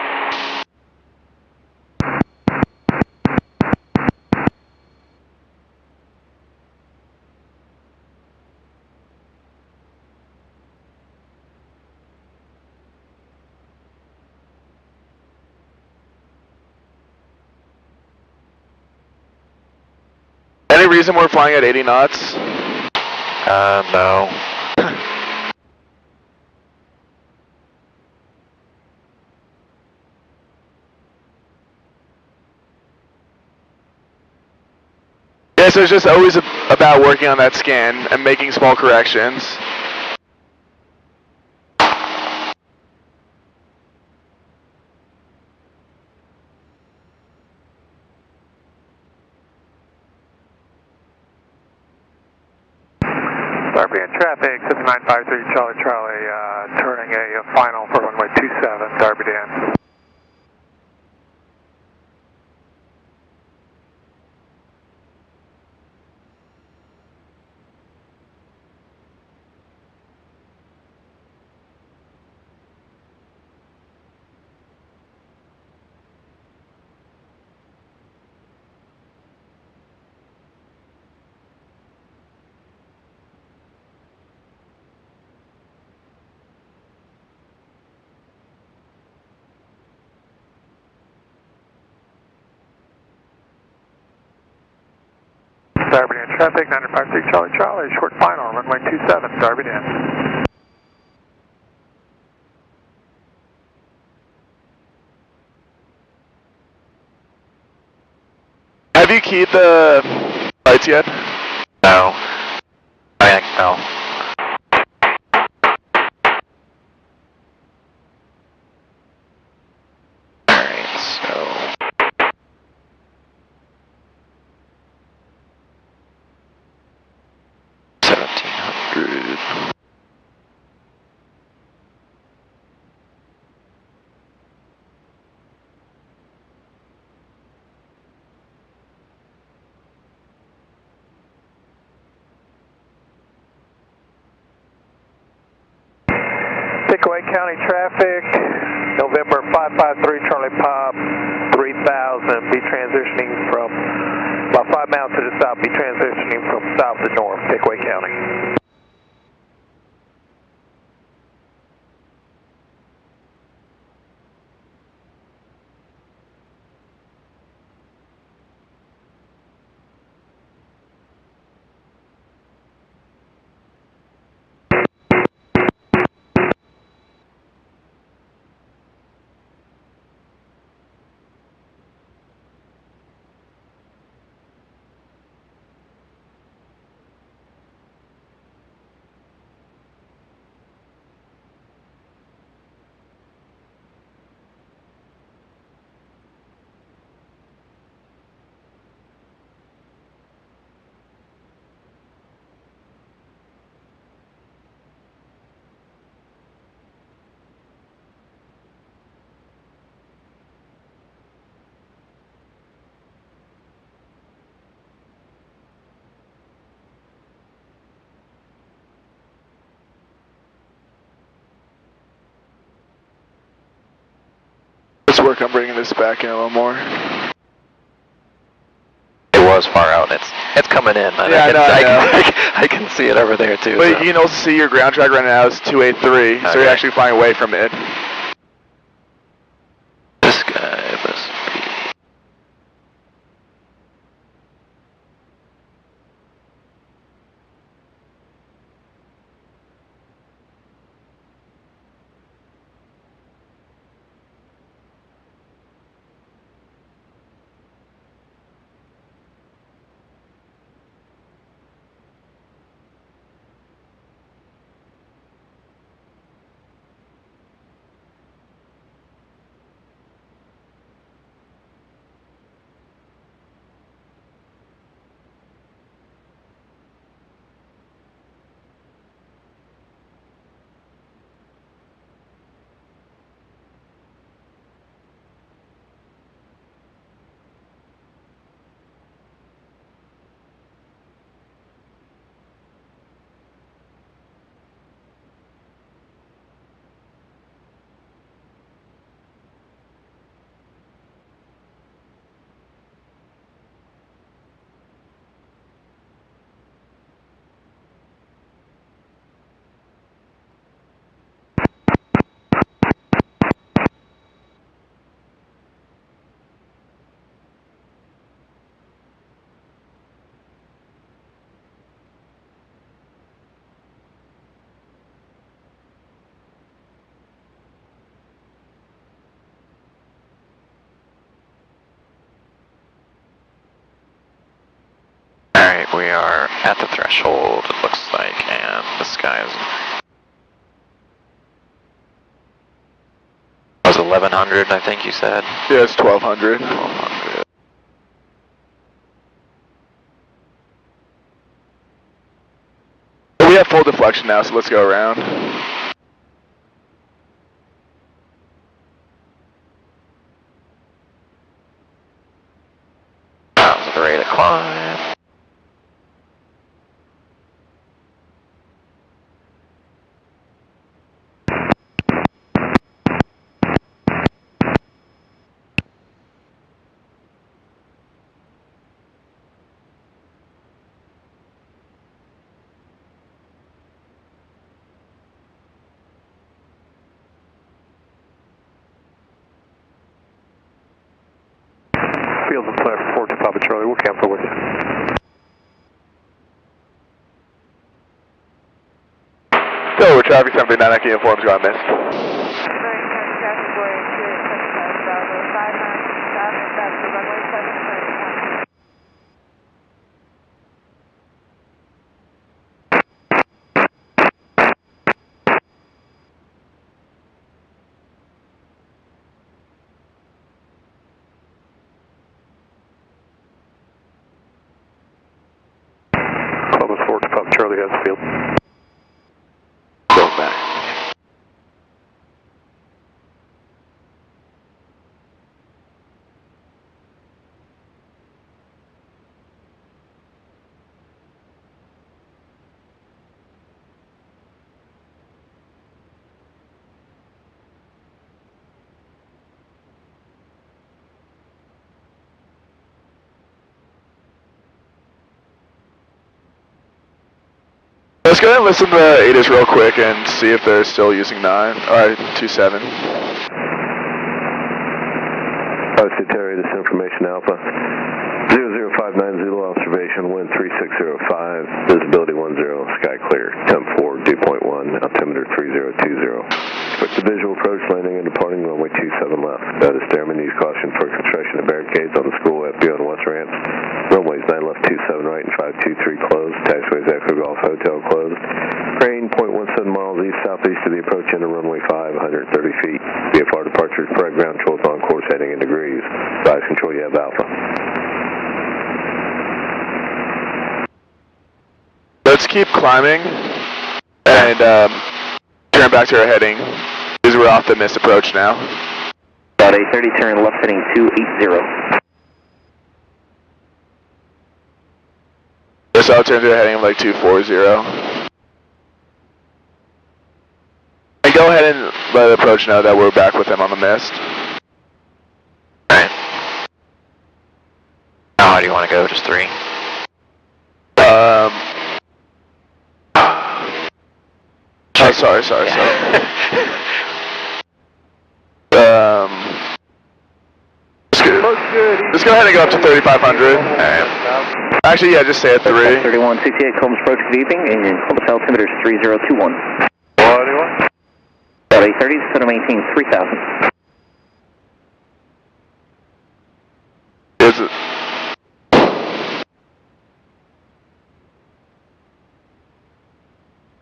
Any reason we're flying at 80 knots? No. Yeah, so it's just always about working on that scan and making small corrections. Darby in traffic, 7953 Charlie Charlie, turning a final for runway 27, Darby Dan. Darby in traffic, 953 Charlie Charlie, short final, runway 27, Darby Dan. Have you keyed the lights yet? No. I think no. Alright, so... Pickaway County traffic, November 553 Charlie Pop, 3000, be transitioning from about 5 miles to the south, be transitioning from south to north, Pickaway County. Let's work on bringing this back in a little more. It was far out. It's coming in. Yeah, I can see it over there too. But So. you can also see your ground track right now is 283, so you're actually flying away from it. This guy must be... at the threshold, it looks like, and the sky was 1100, I think you said? Yeah, it's 1200. 1200. We have full deflection now, so let's go around. That was ready to climb. Field and flat for 42 Papa Charlie, we'll cancel with you. So, we're traffic 79 Echo uniforms got missed. Columbus 42 Papa Charlie has the field. Go back. Let's go ahead and listen to the ATIS real quick and see if they're still using 9, or 27. KOSU Terry, this information Alpha. 0059 Zulu observation, wind 3605, visibility 10, sky clear, temp 4, dew point 1, altimeter 3020. Expect the visual approach, landing and departing runway 27 left. That is Airman, use caution for construction of barricades on the school FBO and west ramps. Runways 9 left, 27 right, and 523 closed. Taxiways Echo Golf Hotel closed. Crane 0.17 miles east southeast of the approach into runway 5, 130 feet. VFR departure for ground control is on course heading in degrees. Advise control, you have Alpha. Let's keep climbing and turn back to our heading because we're off the missed approach now. About 830, turn left heading 280. So I'll turn to a heading of like 240. And go ahead and let the approach know that we're back with him on the mist. Alright. Now, how do you want to go? Just 3? Oh, sorry. Let's go ahead and go up to 3,500. Alright. Actually, yeah, just stay at 3. 3168 Columbus approach, good evening, and Columbus altimeter is 3021. What do you want? About 830, set to maintain 3000. Is it?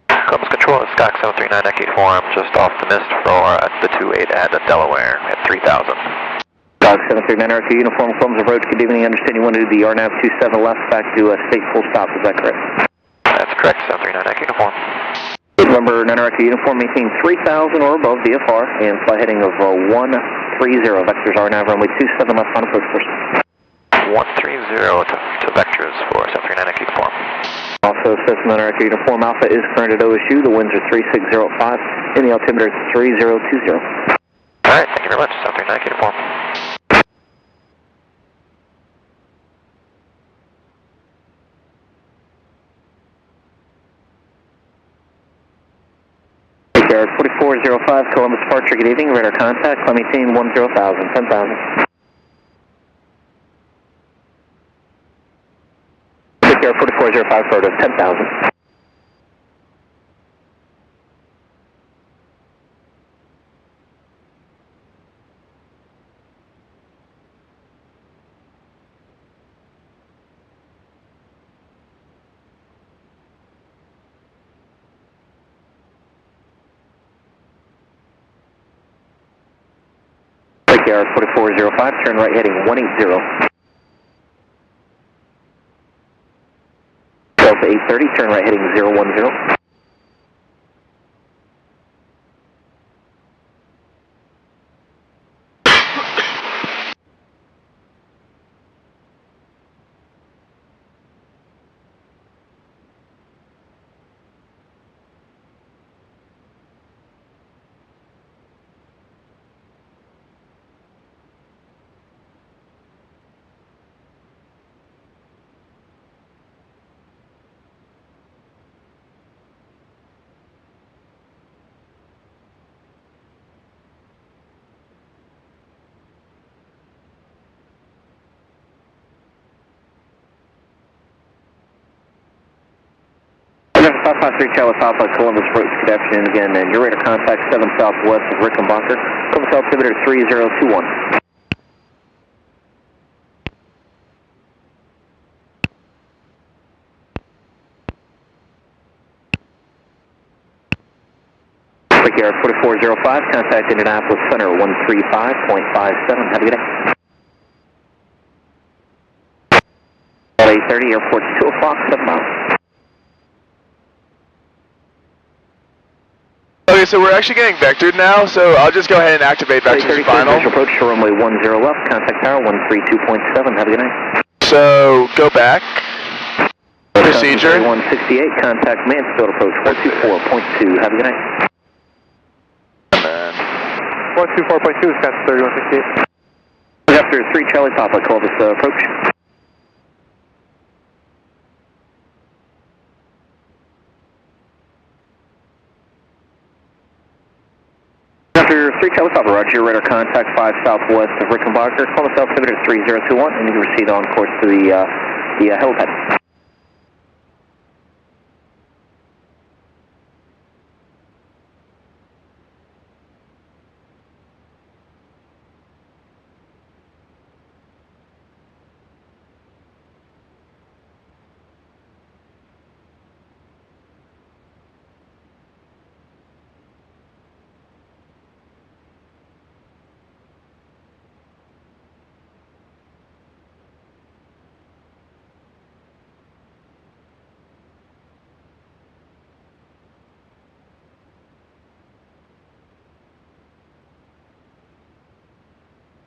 Columbus Control, it's Stock 739 Echo form, just off the mist for the 28 at Delaware at 3000. Stock 739 Echo uniform, Columbus approach, good evening, understand you want to do the RNAV 27 left back to state full stop, is that correct? That's correct, 739 Echo uniform. Remember, 9 Echo uniform, maintain 3000 or above VFR, and flight heading of 130, vectors RNAV runway 27 left on approach course. 130 to vectors for 739 Echo uniform. Also, System Echo uniform Alpha is current at OSU. The winds are 3605 and the altimeter is 3020. Alright, thank you very much. 739 Echo uniform. Take care, 4405 Columbus departure. Good evening. Radar contact. Climb maintain 10,000, 10,000. Take care, 4405 Florida, 10,000. KR 4405, turn right heading 180. Delta 830, turn right heading 010. Number 553 Charlie Papa, Columbus approach, good afternoon again, and your radar contact 7 southwest of Rickenbacker, Columbus altimeter 3021. KR 4405, contact Indianapolis Center 135.57, have a good day. At 8:30, airport's 2 o'clock, 7 miles. Okay, so we're actually getting vectored now, so I'll just go ahead and activate vectors final. Approach to runway 10 left, contact tower 132.7, have a good night. So, go back. Procedure. 168, contact Mansfield approach 124.2, have a good night. 124.2 is contact 3168. After 3 Charlie Papa, Columbus approach. After 3 Charlie Papa, roger, your radar contact 5 southwest of Rickenbacker, Columbus altimeter 3021, and you can proceed on course to the helipad.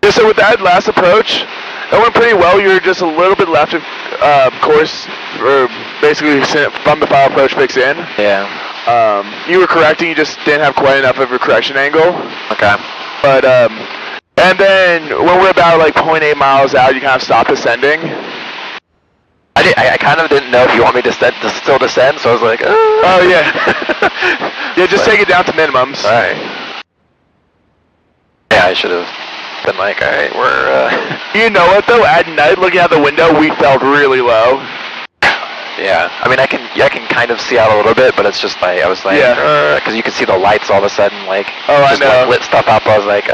Yeah, so with that last approach, it went pretty well. You were just a little bit left of course, or basically from the final approach fix in. Yeah. You were correcting, you just didn't have quite enough of a correction angle. Okay. But, and then when we're about like 0.8 miles out, you kind of stopped ascending. I kind of didn't know if you want me to still descend, so I was like, oh yeah. Yeah, just take it down to minimums. Alright. Yeah, I should have been like, alright, we're, You know what though, at night looking out the window, we felt really low. Yeah, I mean, I can kind of see out a little bit, but it's just like, I was like, yeah. Because you can see the lights all of a sudden, like, oh, just I know. Like, lit stuff up, I was like,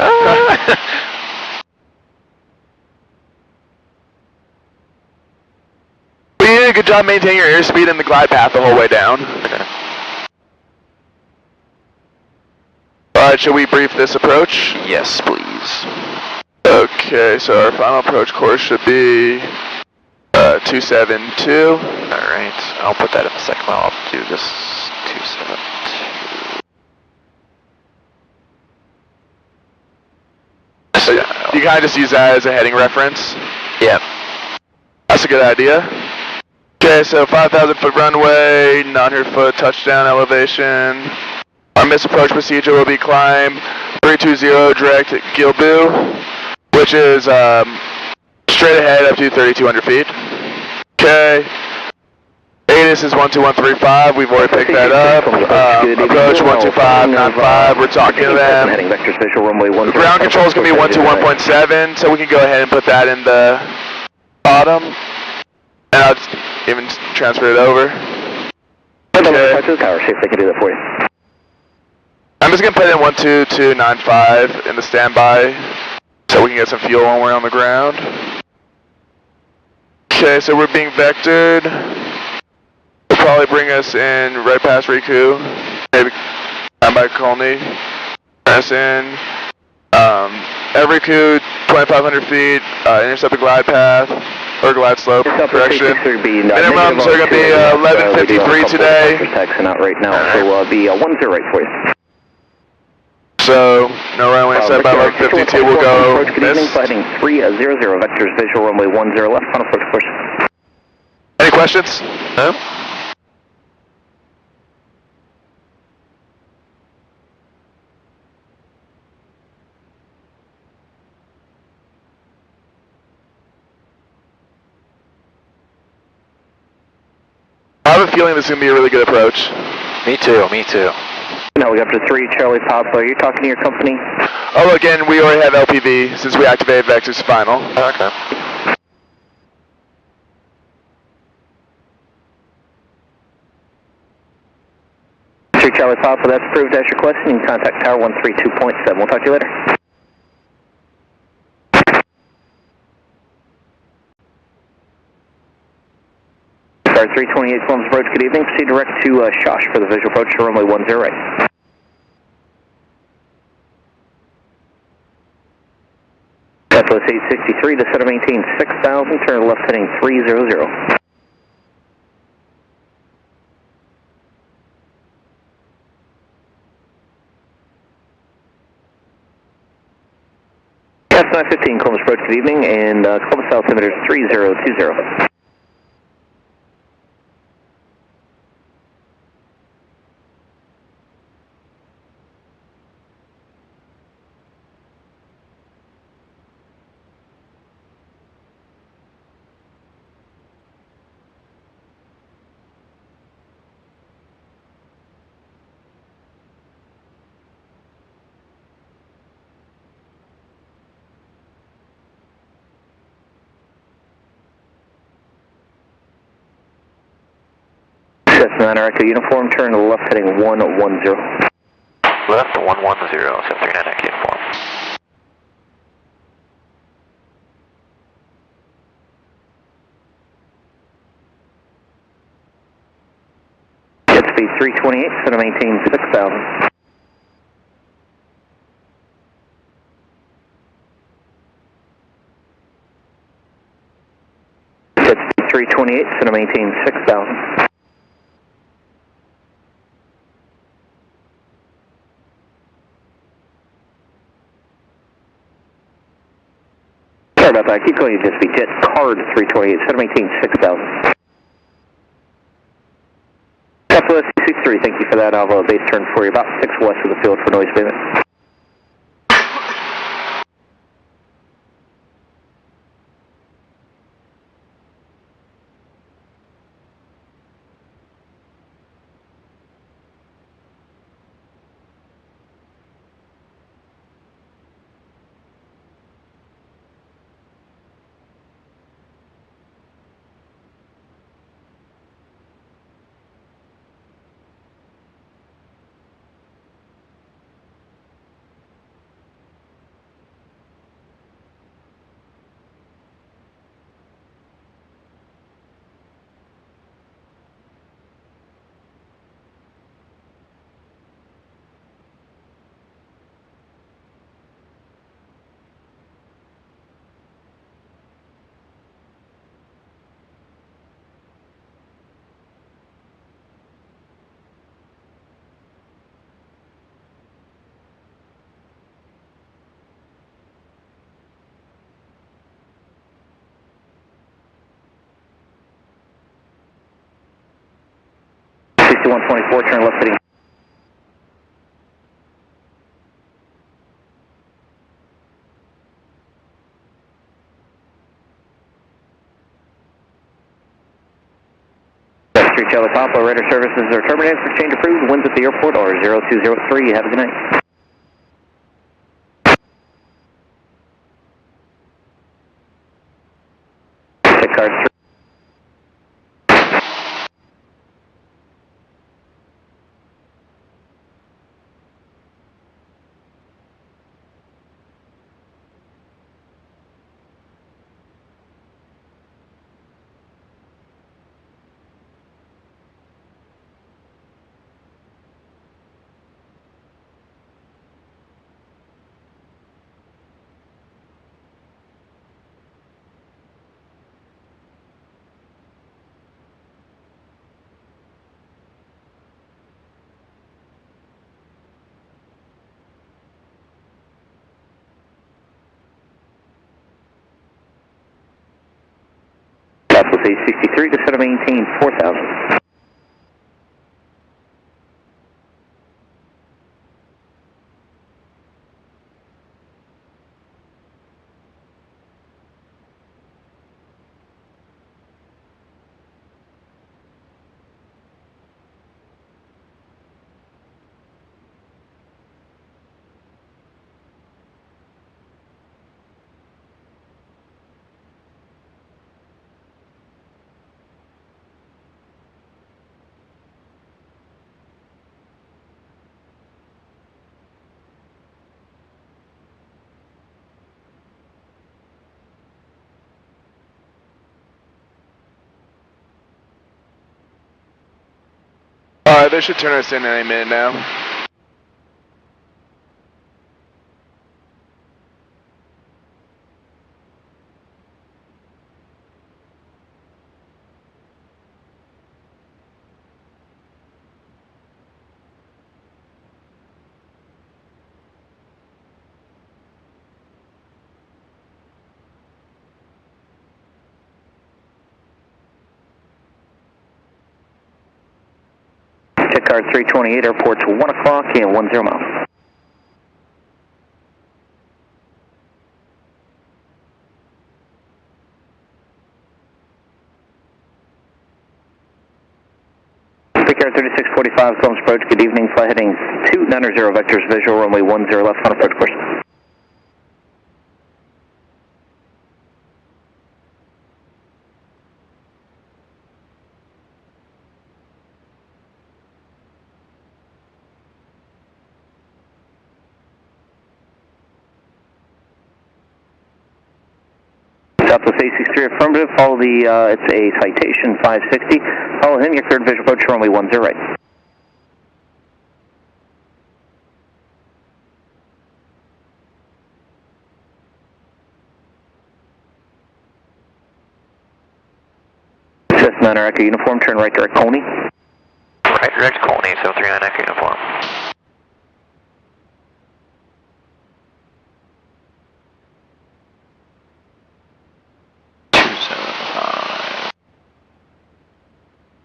But you did a good job maintaining your airspeed and the glide path the whole way down. Okay. Alright, should we brief this approach? Yes, please. Okay, so our final approach course should be 272. Alright, I'll put that in a second. I'll do this 272. So you kind of just use that as a heading reference? Yeah. That's a good idea. Okay, so 5,000 foot runway, 900 foot touchdown elevation. Our misapproach procedure will be climb 320 direct Gilbu, which is straight ahead up to 3,200 feet. Okay. ATIS is 12135, we've already picked that up. Approach 12595, we're talking to them. The ground control is going to be 121.7, so we can go ahead and put that in the bottom. And I'll just even transfer it over. Okay. See if they can do that for you. I'm just going to put it in 12295 in the standby, so we can get some fuel when we're on the ground. Okay, so we're being vectored. Will probably bring us in right past Riku. Maybe down by Colney. Press in. every coup 2,500 feet, intercept the glide path, or glide slope, correction. Minimums are going to be 11:53 today. Taxing out right now, so be 10 right for you. So, no runway set by 11:52, we'll go miss. Heading 300, vectors visual, runway 10 left, final approach course. Any questions? No? I have a feeling this is going to be a really good approach. Me too, me too. Now we got up to 3, Charlie Papa. Are you talking to your company? Oh, again, we already have LPV since we activated vectors final. Okay. Charlie Papa, that's approved as requested. You can contact Tower 132.7. We'll talk to you later. Star 328 Columbus approach, good evening. Proceed direct to Shosh for the visual approach to runway 10 right. Southwest 863 to center maintain 6,000, turn left heading 300. Yes, 915 Columbus approach, good evening, and Columbus altimeter 3020. Cessna 9 Echo uniform, turn left heading 110. Left 110, 739 Echo uniform. Jet speed 328, center maintain 6,000. Jet speed 328, center maintain 6,000. Sorry about that. Keep going. Jet speed. Jet card 328. Center maintain 6,000. Southwest 63. Thank you for that. I'll have a base turn for you about 6 west of the field for noise payment. .124, turn left heading. Street Charlie Papa, radar services are terminated. Exchange approved. Winds at the airport are 0203. Have a good night. Check card 3. Southwest 863, descend to maintain 4000. They should turn us in any minute now. Check card 328, airport's 1 o'clock and 10 miles. Check card 3645, Columbus approach, good evening, flight heading 290 vectors, visual runway 10 left on approach course. Southwest 863 affirmative, follow the, it's a citation 560, follow him, your third visual approach, runway 10 right. Cessna 9 Echo uniform, turn right direct Coney. Right direct Coney, 739 Echo uniform.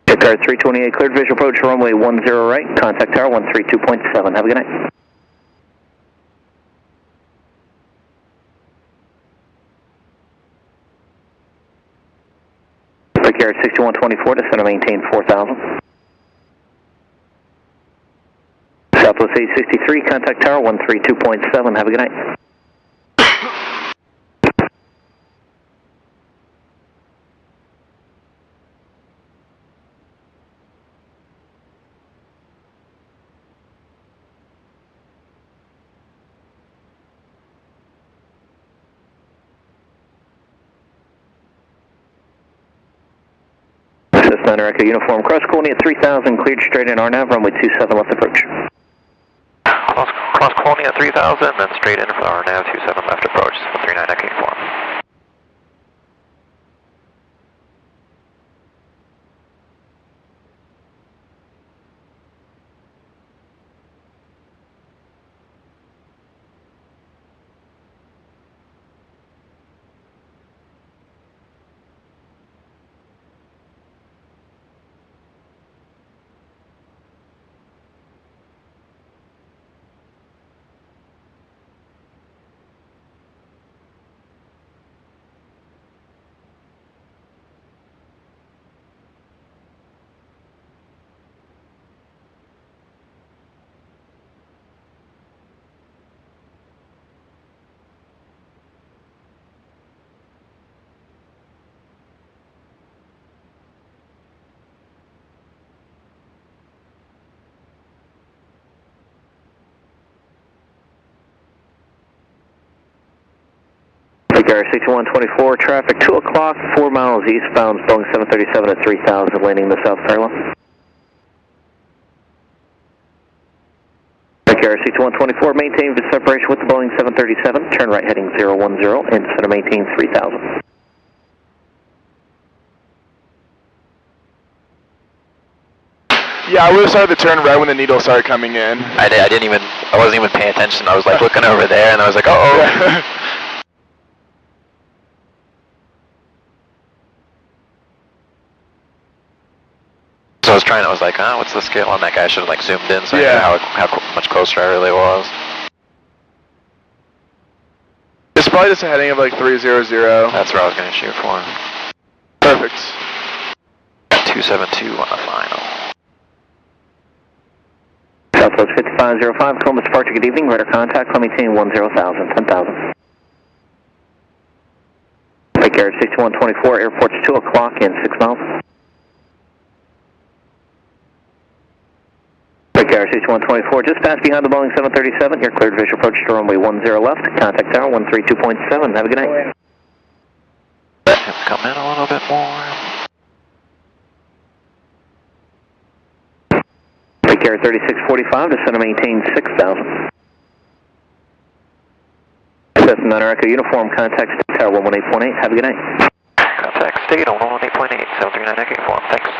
Check card 328, cleared visual approach, runway 10 right, contact tower 132.7. Have a good night. Check card 6124, descend to maintain 4000. Southwest 863, contact tower 132.7. Have a good night. Cessna 9 Echo uniform, cross Coney at 3000, cleared straight in RNAV, runway 27 left approach. Cross Coney at 3000, then straight in for our nav 27 left approach, 739 Echo uniform. Take 6124, traffic 2 o'clock, 4 miles eastbound, Boeing 737 at 3000, landing in the South Carolina. Take 6124, maintain the separation with the Boeing 737, turn right heading 010, and center maintain 3000. Yeah, I would have started to turn right when the needle started coming in. I wasn't even paying attention. I was like looking over there, and I was like, uh-oh. So I was trying, I was like, what's the scale on that guy? I should have like zoomed in so I Yeah. knew how much closer I really was. It's probably just a heading of like 300. That's where I was going to shoot for. Perfect. 272 on the final. Southwest 5505, Columbus departure, good evening. Radar contact, call maintain 10,000, 10,000. Take care, 6124, airport's 2 o'clock in 6 miles. Take care, 6124, just passed behind the Boeing 737. You're cleared visual approach to runway 10 left. Contact tower 132.7. Have a good night. Let him come in a little bit more. Take care, 3645, descend to maintain 6,000. Cessna 9 Echo uniform, contact tower 118.8. Have a good night. Contact state on 118.8, 739 Echo uniform. Thanks.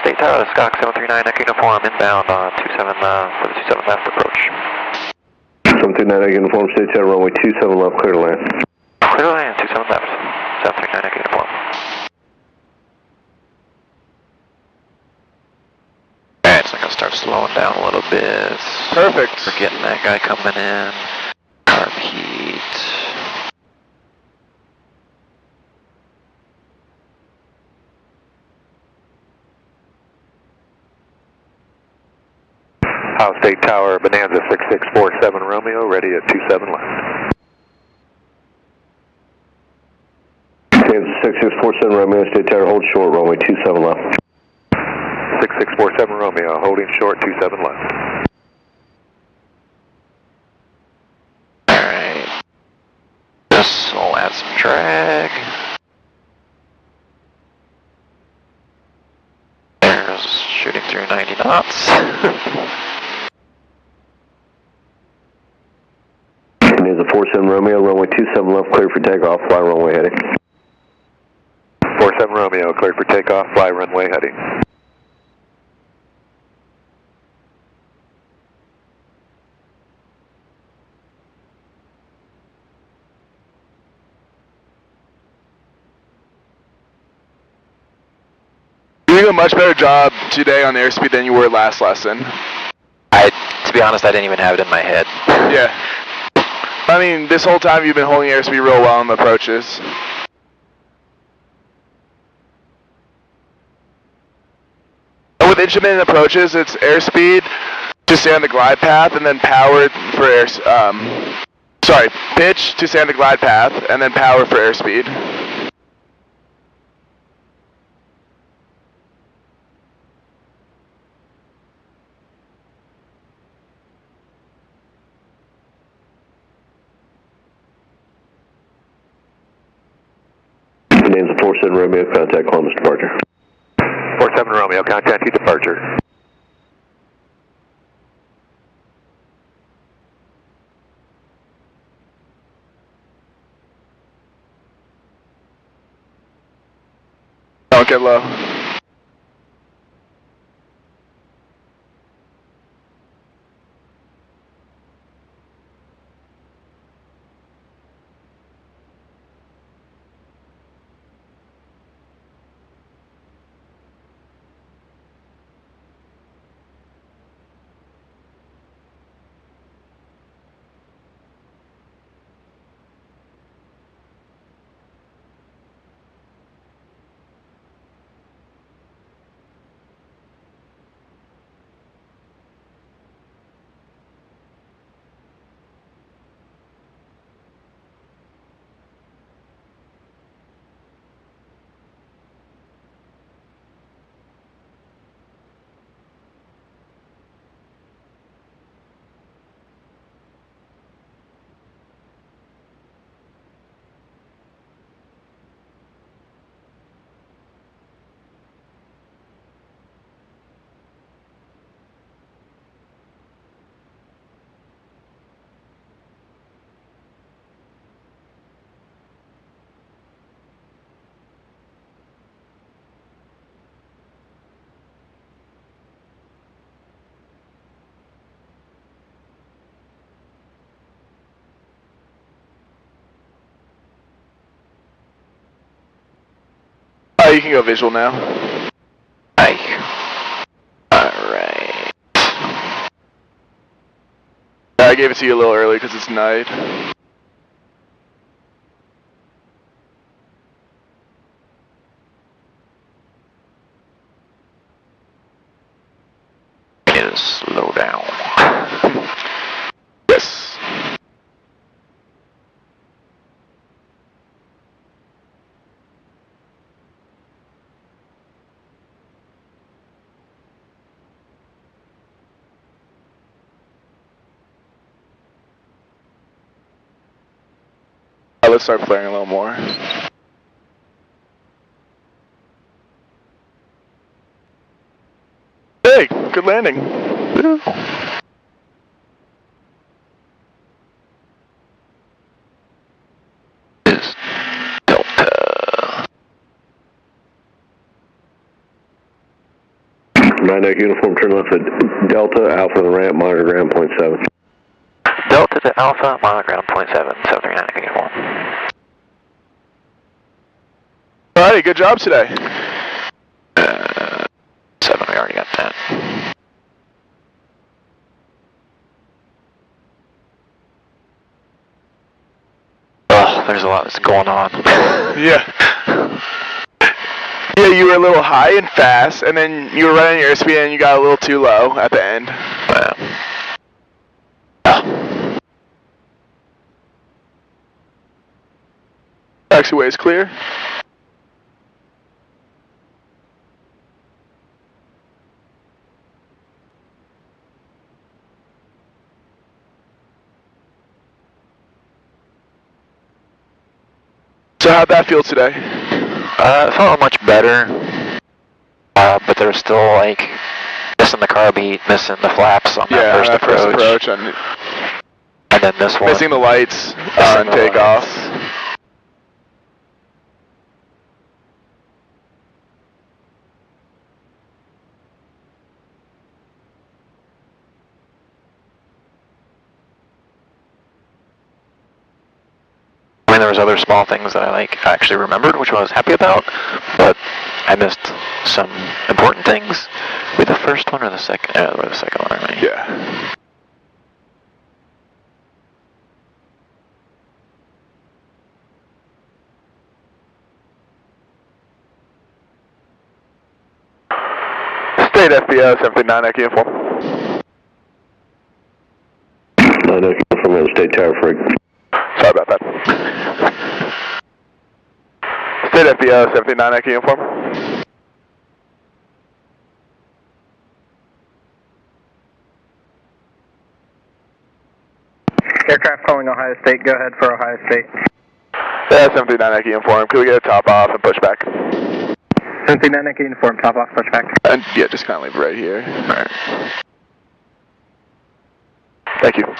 State tower, Scott 739 Echo uniform, inbound on 27 for the 27 left approach. 739 Echo uniform, state tower runway 27 left, clear to land. Clear to land, 27 left, 739 Echo uniform. Alright, so I'm gonna start slowing down a little bit. Perfect. We're getting that guy coming in. Carb heat. House State Tower, Bonanza 6647 Romeo, ready at 27 left. Bonanza 6647 Romeo, state tower, hold short, runway 27 left. 6647 Romeo, holding short, 27 left. Alright. This will add some drag. There's shooting through 90 knots. Bonanza 47 Romeo, runway 27 left, clear for takeoff, fly runway heading. 47 Romeo, cleared for takeoff, fly runway heading. You're doing a much better job today on airspeed than you were last lesson. To be honest, I didn't even have it in my head. Yeah. I mean, this whole time you've been holding airspeed real well on the approaches. With intermittent approaches, it's airspeed to stay on the glide path, and then power for pitch to stay on the glide path, and then power for airspeed. Bonanza 47 Romeo, contact Columbus departure. 47 Romeo, contact you departure. Don't get low. Oh, you can go visual now. Aye. Alright. I gave it to you a little early because it's night. I need to slow down. Yes. Let's start flaring a little more. Hey, good landing. Is Delta. 9 uniform, turn left at Delta, Alpha on the ramp, monitor ground, .7. Delta to Alpha, monoground 0.7, 739 uniform. Alrighty, good job today. 7, we already got that. Oh, there's a lot that's going on. Yeah. Yeah, you were a little high and fast, and then you were running your airspeed and you got a little too low at the end. Taxiway is clear. So how'd that feel today? It felt much better, but there was still like missing the carb heat, missing the flaps on that first approach. And then this one. Missing the lights on takeoff. I mean, there was other small things that I actually remembered, which I was happy about, but I missed some important things with the first one or the second. Or the second one, right? Yeah. State FBO 739 Echo uniform. 9 uniform on the state tower frig. Sorry about that. State FBO 739 Echo uniform. Aircraft calling Ohio State. Go ahead for Ohio State. Yeah, 739 Echo uniform. Could we get a top off and push back? 739 Echo uniform. Top off, push back. And yeah, just kind of leave right here. Alright. Thank you.